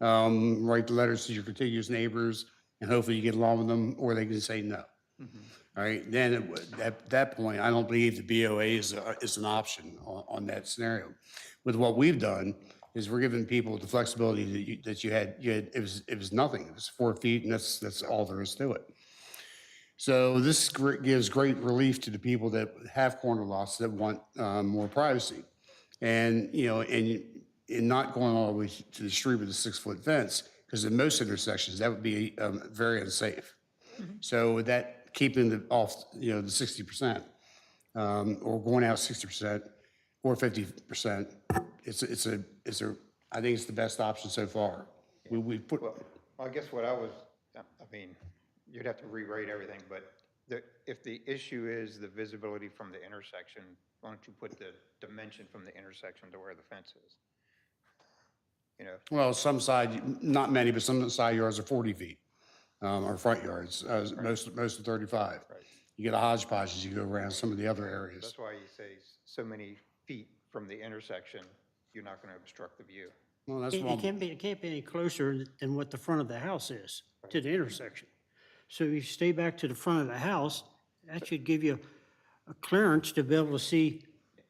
write the letters to your contiguous neighbors, and hopefully you get along with them, or they can say no. All right, then at that point, I don't believe the BOA is an option on that scenario. With what we've done, is we're giving people the flexibility that you had, it was nothing, it was 4 feet, and that's all there is to it. So this gives great relief to the people that have corner lots that want more privacy. And, and not going all the way to the street with a 6-foot fence, because in most intersections, that would be very unsafe. So with that, keeping the 60%, or going out 60% or 50%, I think it's the best option so far. We put. Well, I guess you'd have to rewrite everything, but if the issue is the visibility from the intersection, why don't you put the dimension from the intersection to where the fence is? Well, not many, but some side yards are 40 feet, or front yards, most are 35. Right. You get a hodgepodge as you go around some of the other areas. That's why you say so many feet from the intersection you're not going to obstruct the view. Well, that's It one. it can't be any closer than what the front of the house is to the intersection. So if you stay back to the front of the house, that should give you a clearance to be able to see,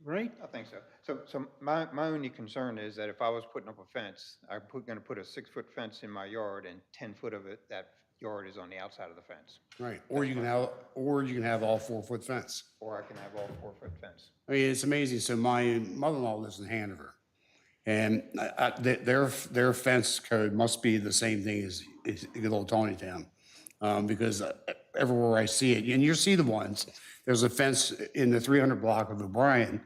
right? I think so. So my only concern is that if I was putting up a fence, I'm going to put a 6-foot fence in my yard and 10 foot of it, that yard is on the outside of the fence. Right, or you can have all 4-foot fence. Or I can have all 4-foot fence. I mean, it's amazing. So my mother-in-law lives in Hanover, and their fence code must be the same thing as good old Taneytown, because everywhere I see it, and you see the ones, there's a fence in the 300 block of O'Brien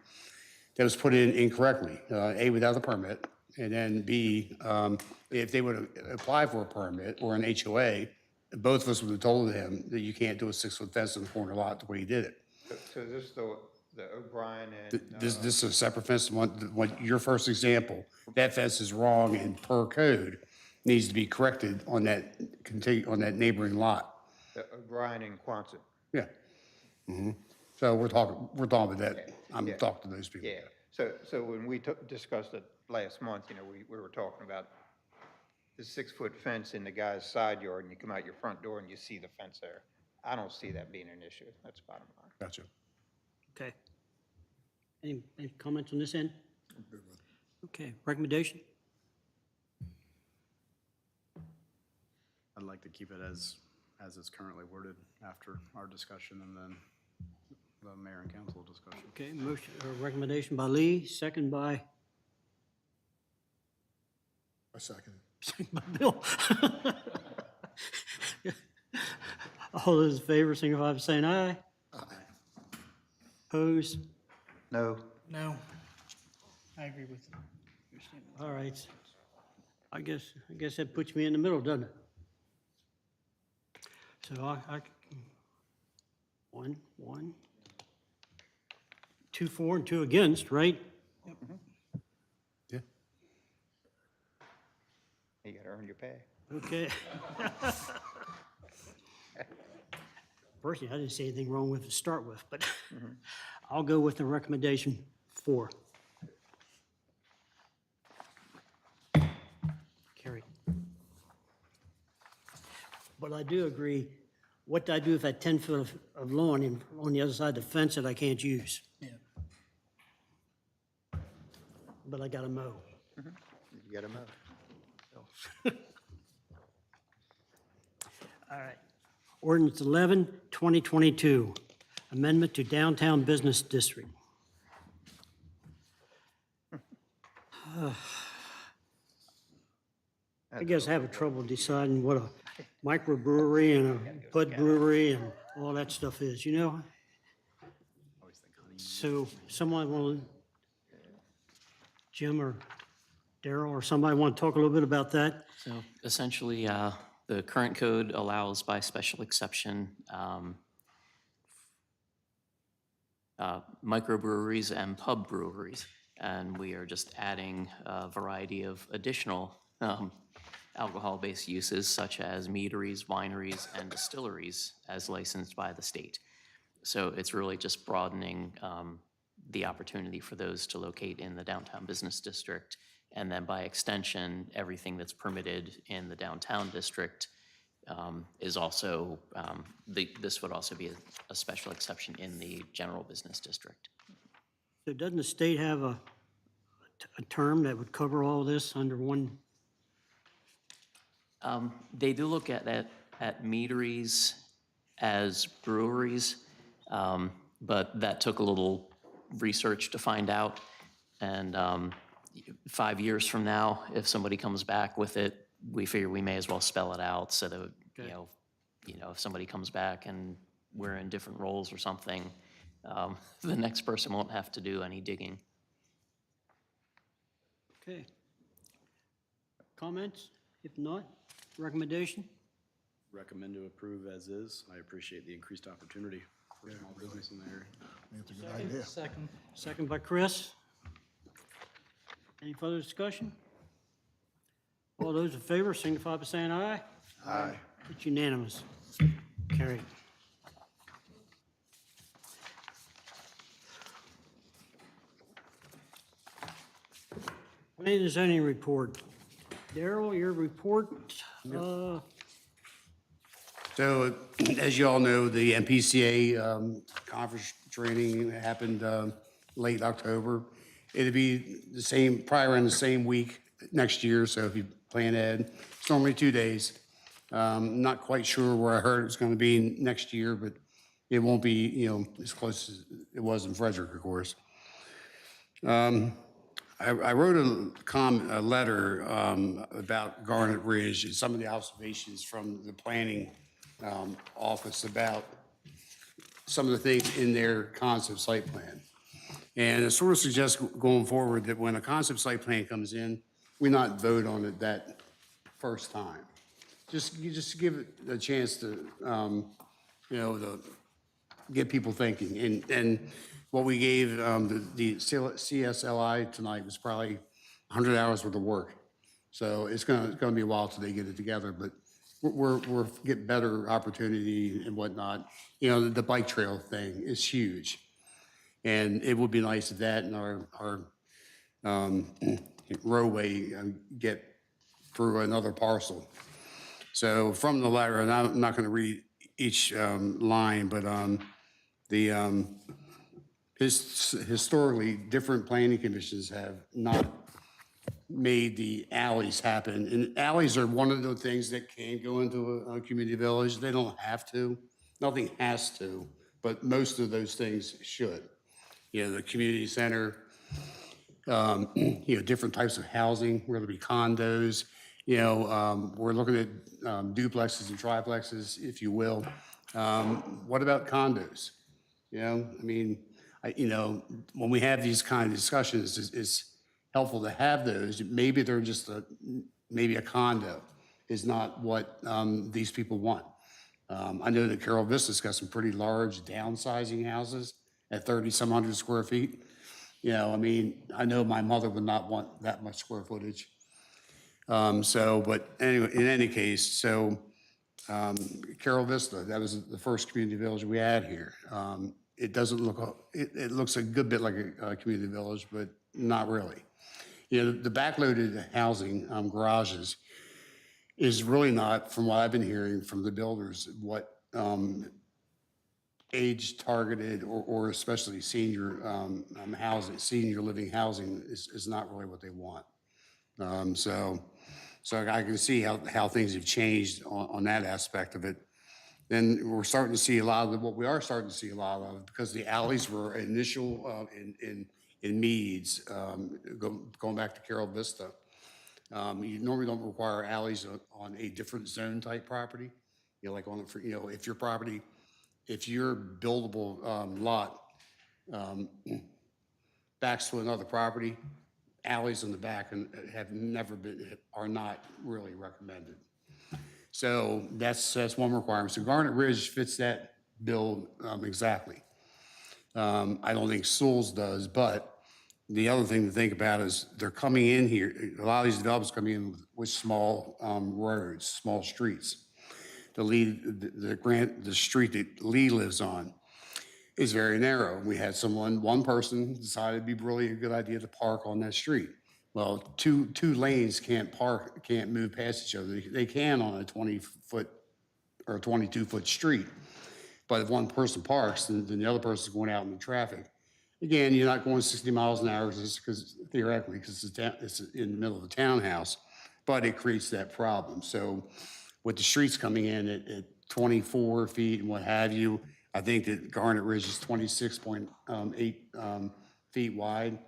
that was put in incorrectly, A, without a permit, and then B, if they would apply for a permit or an HOA, both of us would have told him that you can't do a 6-foot fence in the corner lot the way he did it. So this is the O'Brien and. This is a separate fence, your first example, that fence is wrong and per code needs to be corrected on that neighboring lot. The O'Brien and Quonset. Yeah. So we're talking about that. I'm talking to those people. Yeah, so when we discussed it last month, we were talking about the 6-foot fence in the guy's side yard, and you come out your front door and you see the fence there. I don't see that being an issue. That's bottom line. Gotcha. Okay. Any comments on this end? Okay, recommendation? I'd like to keep it as it's currently worded after our discussion and then the mayor and council discussion. Okay, motion, recommendation by Lee, second by A second. Bill. All those in favor, signify by saying aye. Aye. Opposed? No, No. I agree with you. All right. I guess that puts me in the middle, doesn't it? So I 1, 2 for and 2 against, right? Yeah. you gotta earn your pay. Okay. Personally, I didn't see anything wrong with it to start with, but I'll go with the recommendation 4. Carried. But I do agree, what do I do if I 10 foot of lawn on the other side of the fence that I can't use? Yeah. But I gotta mow. You gotta mow. All right. Ordinance 11, 2022, amendment to downtown business district. I guess I have trouble deciding what a microbrewery and a bud brewery and all that stuff is, you know? So someone will, Jim or Daryl or somebody want to talk a little bit about that? So essentially, the current code allows by special exception microbreweries and pub breweries. And we are just adding a variety of additional alcohol-based uses such as meaderies, wineries, and distilleries as licensed by the state. So it's really just broadening the opportunity for those to locate in the downtown business district. And then by extension, everything that's permitted in the downtown district is also, this would also be a special exception in the general business district. So doesn't the state have a term that would cover all this under one? They do look at that, at meaderies as breweries, but that took a little research to find out. And 5 years from now, if somebody comes back with it, we figure we may as well spell it out so that, Okay. you know, if somebody comes back and we're in different roles or something, the next person won't have to do any digging. Okay. Comments? If not, recommendation? Recommend to approve as is. I appreciate the increased opportunity for small business in the area. That's a good idea. Second. Second by Chris. Any further discussion? All those in favor signify by saying aye. Aye. It's unanimous. Carried. Planning and zoning report. Daryl, your report, So, as you all know, the MPCA conference training happened late October. It'll be the same, probably around the same week next year, so if you plan ahead, it's normally 2 days. Not quite sure where I heard it's going to be next year, but it won't be, as close as it was in Frederick, of course. I wrote a letter about Garnet Ridge and some of the observations from the planning office about some of the things in their concept site plan. And it sort of suggests going forward that when a concept site plan comes in, we not vote on it that first time. You just give it a chance to, to get people thinking. And what we gave the CSLI tonight was probably 100 hours worth of work. So it's gonna be a while till they get it together, but we're getting better opportunity and whatnot. The bike trail thing is huge. And it would be nice if that and our roadway get through another parcel. So from the letter, and I'm not gonna read each line, but historically, different planning commissions have not made the alleys happen. And alleys are one of the things that can go into a community village. They don't have to. Nothing has to, but most of those things should. The community center, different types of housing, whether it be condos. We're looking at duplexes and triplexes, if you will. What about condos? When we have these kind of discussions, it's helpful to have those. Maybe they're just maybe a condo is not what these people want. I know that Carol Vista's got some pretty large downsizing houses at 30-some hundred square feet. I know my mother would not want that much square footage. But anyway, in any case, Carol Vista, that was the first community village we had here. It doesn't look, it looks a good bit like a community village, but not really. The backloaded housing garages is really not, from what I've been hearing from the builders, what age targeted or especially senior housing, senior living housing is not really what they want. So I can see how things have changed on that aspect of it. Then we're starting to see a lot of what we are starting to see a lot of, because the alleys were initial in Meads, going back to Carol Vista. You normally don't require alleys on a different zone type property. Like if your buildable lot backs to another property, alleys in the back are not really recommended. So that's one requirement. So Garnet Ridge fits that bill exactly. I don't think Sewell's does, but the other thing to think about is they're coming in here. A lot of these developments coming in with small roads, small streets. The street that Lee lives on is very narrow. We had one person decided it'd be really a good idea to park on that street. Well, two lanes can't move past each other. They can on a 20-foot or a 22-foot street. But if one person parks, then the other person's going out in the traffic. Again, you're not going 60 miles an hour theoretically, because it's in the middle of a townhouse, but it creates that problem. So with the streets coming in at 24 feet and what have you, I think that Garnet Ridge is 26.8 feet wide.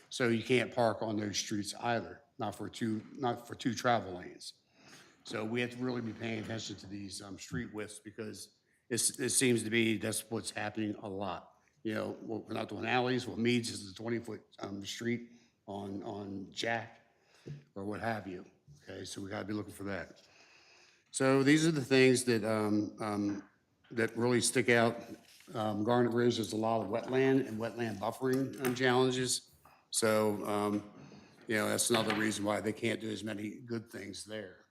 So you can't park on those streets either, not for two travel lanes. So we have to really be paying attention to these street widths, because it seems to be that's what's happening a lot. We're not doing alleys. Well, Meads is a 20-foot street on Jack or what have you. Okay, so we got to be looking for that. So these are the things that that really stick out. Garnet Ridge, there's a lot of wetland and wetland buffering challenges. So, that's another reason why they can't do as many good things there.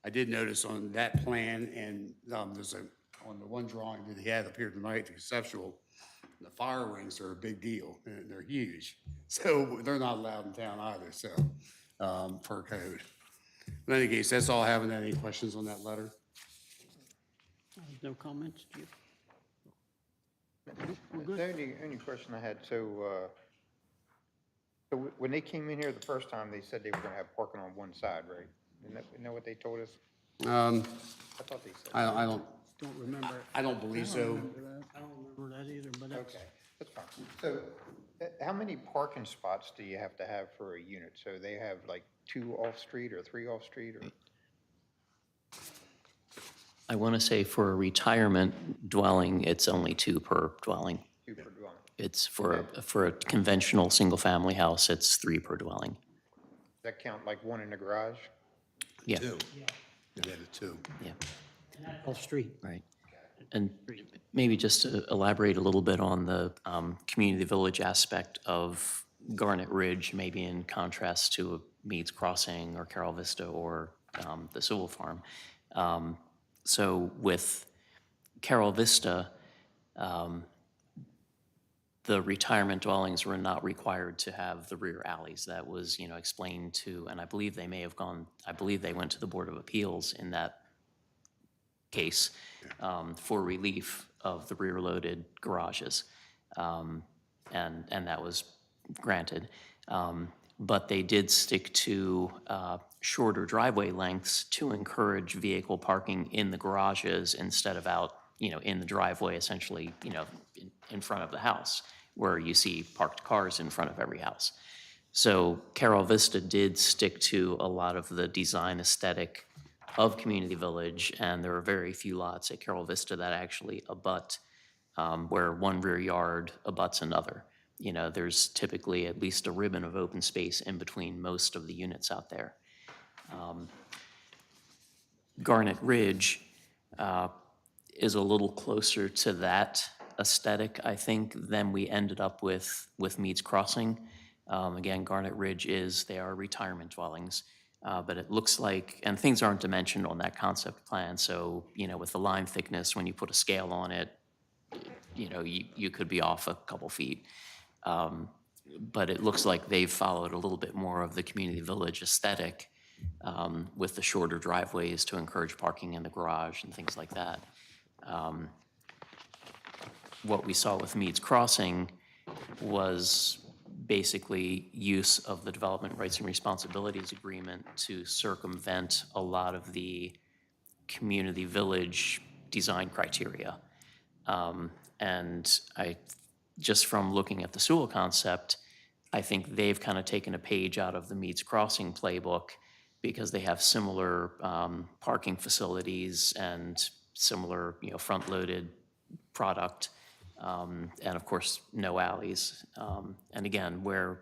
I did notice on that plan, and on the one drawing that he had up here tonight, the conceptual, The fire rings are a big deal, and they're huge. So they're not allowed in town either, so, per code. In any case, that's all I have. Any questions on that letter? No comments, Jim? The only question I had, so when they came in here the first time, they said they were gonna have parking on one side, right? Isn't that what they told us? I thought they said. I don't, Don't remember. I don't believe so. I don't remember that either, but that's. Okay, that's fine. So, how many parking spots do you have to have for a unit? So they have like 2 off-street or 3 off-street, or? I want to say for a retirement dwelling, it's only 2 per dwelling. 2 per dwelling? It's for a conventional single-family house, it's 3 per dwelling. Does that count like 1 in the garage? Yeah. 2. Yeah, the 2. Yeah. Off-street. Right. And maybe just to elaborate a little bit on the community village aspect of Garnet Ridge, maybe in contrast to Meads Crossing or Carol Vista or the Sewell Farm. So with Carol Vista, the retirement dwellings were not required to have the rear alleys. That was, explained to, and I believe they went to the Board of Appeals in that case for relief of the rear-loaded garages. And that was granted. But they did stick to shorter driveway lengths to encourage vehicle parking in the garages instead of out, in the driveway, essentially, in front of the house, where you see parked cars in front of every house. So Carol Vista did stick to a lot of the design aesthetic of Community Village, and there are very few lots at Carol Vista that actually abut, where one rear yard abuts another. There's typically at least a ribbon of open space in between most of the units out there. Garnet Ridge is a little closer to that aesthetic, I think, than we ended up with Meads Crossing. Again, Garnet Ridge they are retirement dwellings, but it looks like, and things aren't dimensioned on that concept plan, so, with the line thickness, when you put a scale on it, you could be off a couple feet. But it looks like they've followed a little bit more of the community village aesthetic with the shorter driveways to encourage parking in the garage and things like that. What we saw with Meads Crossing was basically use of the Development Rights and Responsibilities Agreement to circumvent a lot of the community village design criteria. And just from looking at the Sewell concept, I think they've kind of taken a page out of the Meads Crossing playbook because they have similar parking facilities and similar, front-loaded product, and of course, no alleys. And again, where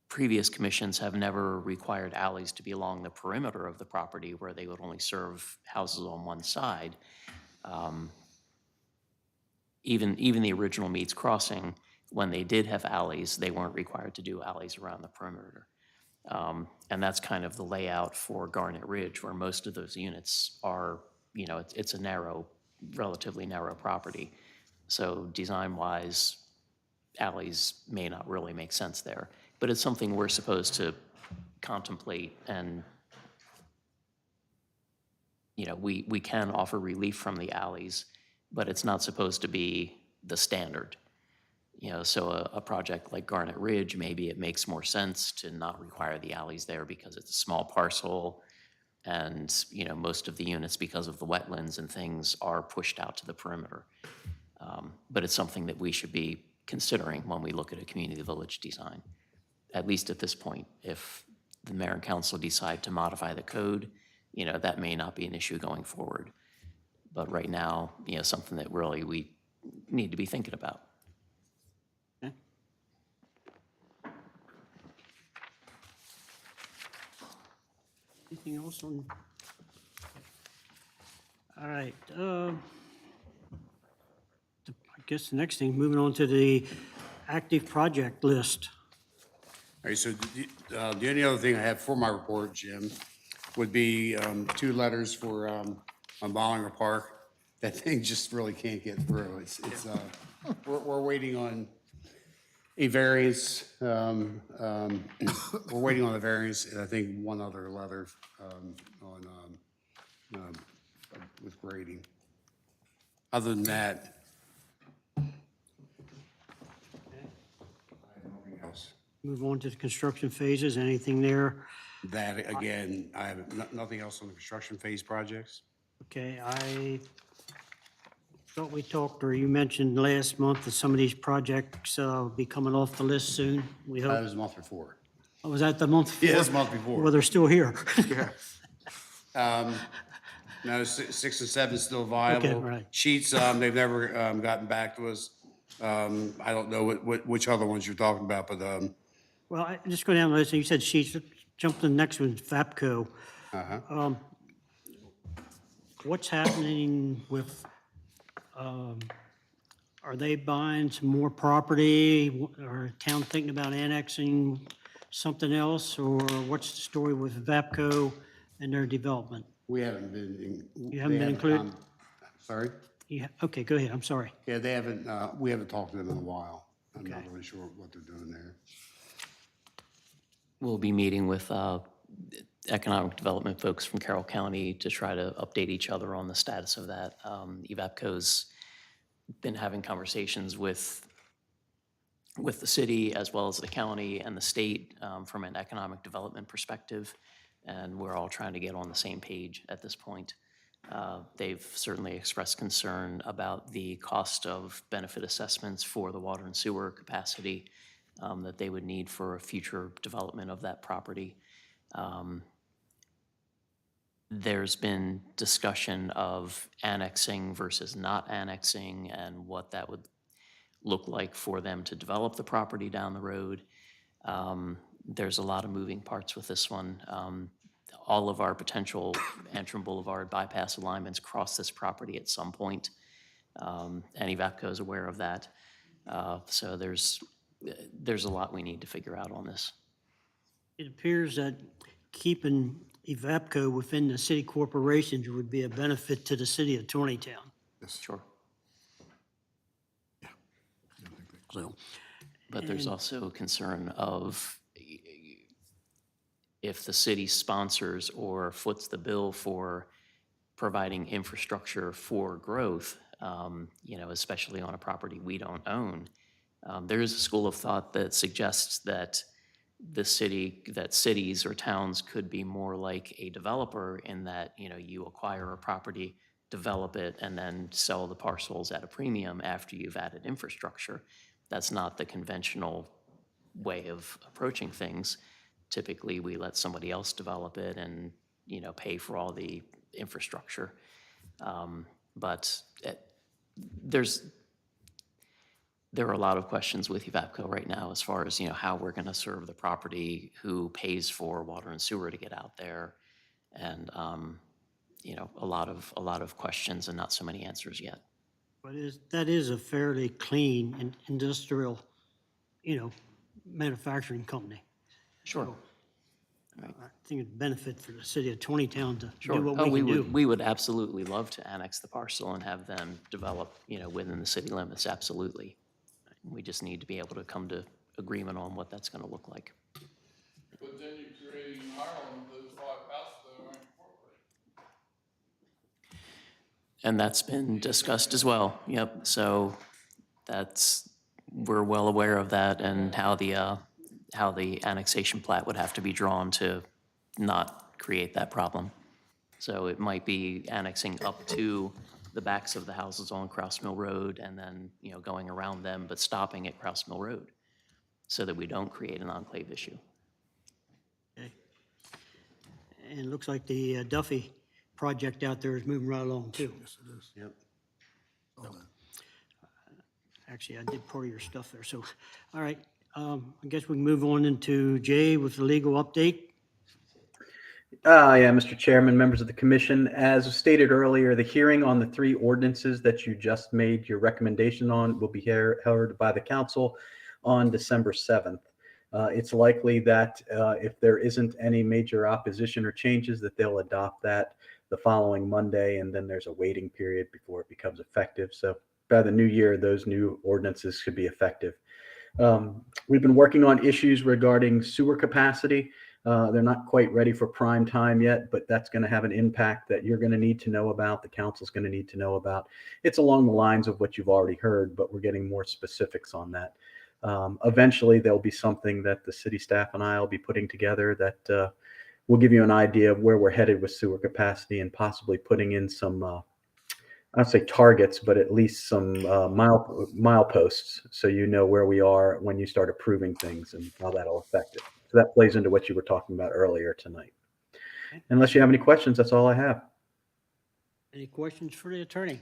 previous commissions have never required alleys to be along the perimeter of the property where they would only serve houses on one side, even the original Meads Crossing, when they did have alleys, they weren't required to do alleys around the perimeter. And that's kind of the layout for Garnet Ridge, where most of those units are, it's a relatively narrow property. So design-wise, alleys may not really make sense there. But it's something we're supposed to contemplate, and we can offer relief from the alleys, but it's not supposed to be the standard. So a project like Garnet Ridge, maybe it makes more sense to not require the alleys there because it's a small parcel, and most of the units, because of the wetlands and things, are pushed out to the perimeter. But it's something that we should be considering when we look at a community village design, at least at this point. If the mayor and council decide to modify the code, that may not be an issue going forward. But right now, something that really we need to be thinking about. Okay. Anything else on? All right. I guess the next thing, moving on to the active project list. All right, so the only other thing I have for my report, Jim, would be 2 letters for on Bollinger Park. that thing just really can't get through. We're waiting on a variance. We're waiting on a variance, and I think one other letter with grading. Other than that, nothing else. Move on to the construction phases. Anything there? That, again, I have nothing else on the construction phase projects. Okay, I thought we talked, or you mentioned last month that some of these projects will be coming off the list soon. We That hope. was a month before. Oh, was that the month before? Yeah, it was the month before. Well, they're still here. No, 6 and 7 is still viable. Okay, right. Sheets, they've never gotten back to us. I don't know which other ones you're talking about, but Well, just go down the list. You said sheets. Let's jump to the next one, FAPCO. What's happening with, are they buying some more property? Or town thinking about annexing something else? Or what's the story with VAPCO and their development? we haven't been. You haven't been included? Sorry? Yeah, okay, go ahead. I'm sorry. Yeah, they haven't, we haven't talked to them in a while. I'm not Okay. really sure what they're doing there. We'll be meeting with economic development folks from Carroll County to try to update each other on the status of that. EVAPCO's been having conversations with the city as well as the county and the state from an economic development perspective, and we're all trying to get on the same page at this point. They've certainly expressed concern about the cost of benefit assessments for the water and sewer capacity that they would need for a future development of that property. There's been discussion of annexing versus not annexing and what that would look like for them to develop the property down the road. There's a lot of moving parts with this one. All of our potential Antrim Boulevard bypass alignments cross this property at some point, and EVAPCO is aware of that. So there's a lot we need to figure out on this. It appears that keeping EVAPCO within the city corporations would be a benefit to the city of Taneytown. Sure. So, But there's also a concern of if the city sponsors or foots the bill for providing infrastructure for growth, especially on a property we don't own, there is a school of thought that suggests that cities or towns could be more like a developer in that, you acquire a property, develop it, and then sell the parcels at a premium after you've added infrastructure. That's not the conventional way of approaching things. Typically, we let somebody else develop it and, pay for all the infrastructure. But there are a lot of questions with EVAPCO right now as far as, how we're going to serve the property, who pays for water and sewer to get out there, and, a lot of questions and not so many answers yet. but that is a fairly clean and industrial, manufacturing company. Sure. I think it'd benefit for the city of Taneytown to Sure. do what Oh, we can do. we would absolutely love to annex the parcel and have them develop, within the city limits, absolutely. We just need to be able to come to agreement on what that's going to look like. But then you're creating Ireland, those 5 houses that aren't incorporated. And that's been discussed as well. Yep. So we're well aware of that and how the annexation plat would have to be drawn to not create that problem. So it might be annexing up to the backs of the houses on Crouse Mill Road and then, going around them, but stopping at Crouse Mill Road so that we don't create an enclave issue. Okay. And it looks like the Duffy project out there is moving right along too. Yes, it is. Yep. Actually, I did part of your stuff there, so, all right. I guess we can move on into Jay with the legal update. Yeah, Mr. Chairman, members of the commission, as stated earlier, the hearing on the 3 ordinances that you just made your recommendation on will be heard by the council on December 7th. It's likely that if there isn't any major opposition or changes, that they'll adopt that the following Monday, and then there's a waiting period before it becomes effective. So by the new year, those new ordinances should be effective. We've been working on issues regarding sewer capacity. They're not quite ready for prime time yet, but that's going to have an impact that you're going to need to know about. The council's going to need to know about. It's along the lines of what you've already heard, but we're getting more specifics on that. Eventually, there'll be something that the city staff and I will be putting together that will give you an idea of where we're headed with sewer capacity and possibly putting in some, I'd say targets, but at least some mileposts so you know where we are when you start approving things and how that'll affect it. So that plays into what you were talking about earlier tonight. Unless you have any questions, that's all I have. Any questions for the attorney?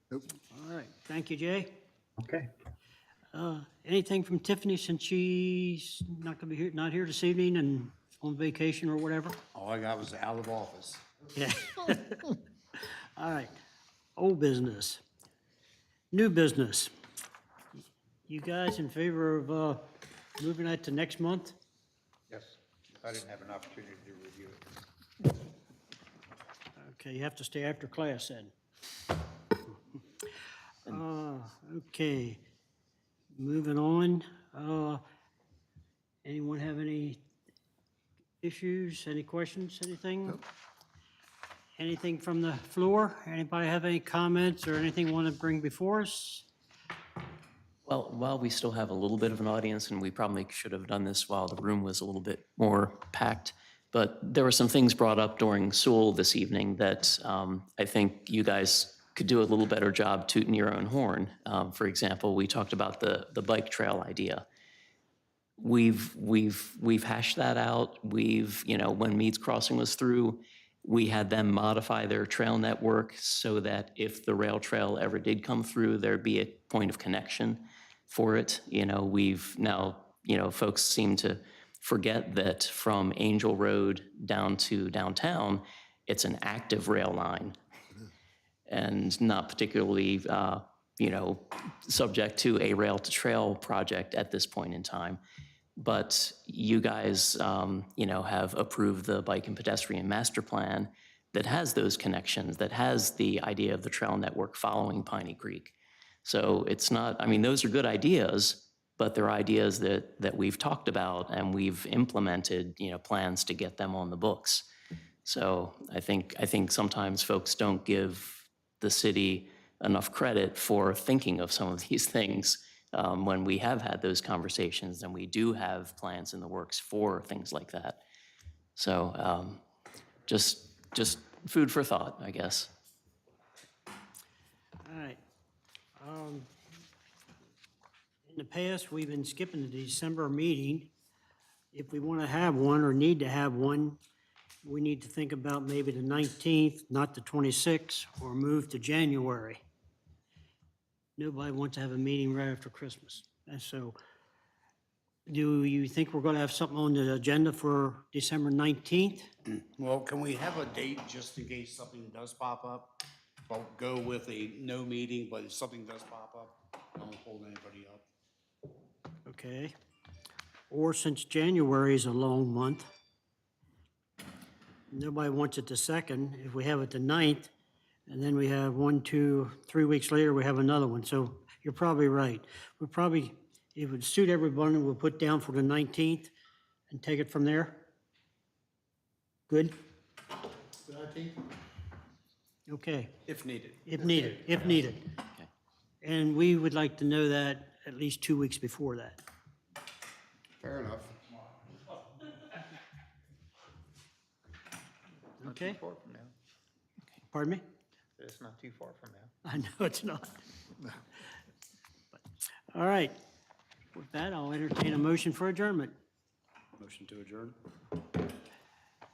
Nope. All right, thank you, Jay. Okay. Anything from Tiffany since she's not gonna be here, not here this evening and on vacation or whatever? All I got was out of office. Yeah. All right, old business. New business. You guys in favor of moving that to next month? Yes, I didn't have an opportunity to review it. Okay, you have to stay after class then. Okay, moving on. Anyone have any issues, any questions, anything? Nope. Anything from the floor? Anybody have any comments or anything want to bring before us? Well, while we still have a little bit of an audience, and we probably should have done this while the room was a little bit more packed, but there were some things brought up during Sewell this evening that I think you guys could do a little better job tooting your own horn. For example, we talked about the bike trail idea. We've hashed that out. When Meads Crossing was through, we had them modify their trail network so that if the rail trail ever did come through, there'd be a point of connection for it. We've now, folks seem to forget that from Angel Road down to downtown, it's an active rail line and not particularly, subject to a rail to trail project at this point in time. But you guys, have approved the bike and pedestrian master plan that has those connections, that has the idea of the trail network following Piney Creek. So it's not, those are good ideas, but they're ideas that we've talked about and we've implemented, plans to get them on the books. So I think sometimes folks don't give the city enough credit for thinking of some of these things. When we have had those conversations and we do have plans in the works for things like that. So just food for thought, I guess. All right. In the past, we've been skipping the December meeting. If we want to have one or need to have one, we need to think about maybe the 19th, not the 26th, or move to January. Nobody wants to have a meeting right after Christmas. And so do you think we're going to have something on the agenda for December 19th? Well, can we have a date just in case something does pop up? I'll go with a no meeting, but if something does pop up, don't hold anybody up. Okay. Or since January is a long month, nobody wants it the 2nd. If we have it the 9th, and then we have 1, 2, 3 weeks later, we have another one. So you're probably right. We'll probably, if it would suit everyone, we'll put down for the 19th and take it from there. Good? The 19th? Okay. If needed. If needed. And we would like to know that at least 2 weeks before that. Fair enough. Okay? Too far from now. Pardon me? It's not too far from now. I know it's not. All right. With that, I'll entertain a motion for adjournment. Motion to adjourn.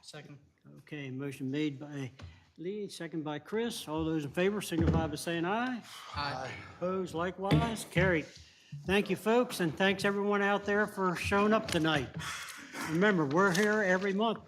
Second. Okay, motion made by Lee, second by Chris. All those in favor signify by saying aye. Aye. Opposed likewise, carried. Thank you, folks, and thanks everyone out there for showing up tonight. Remember, we're here every month.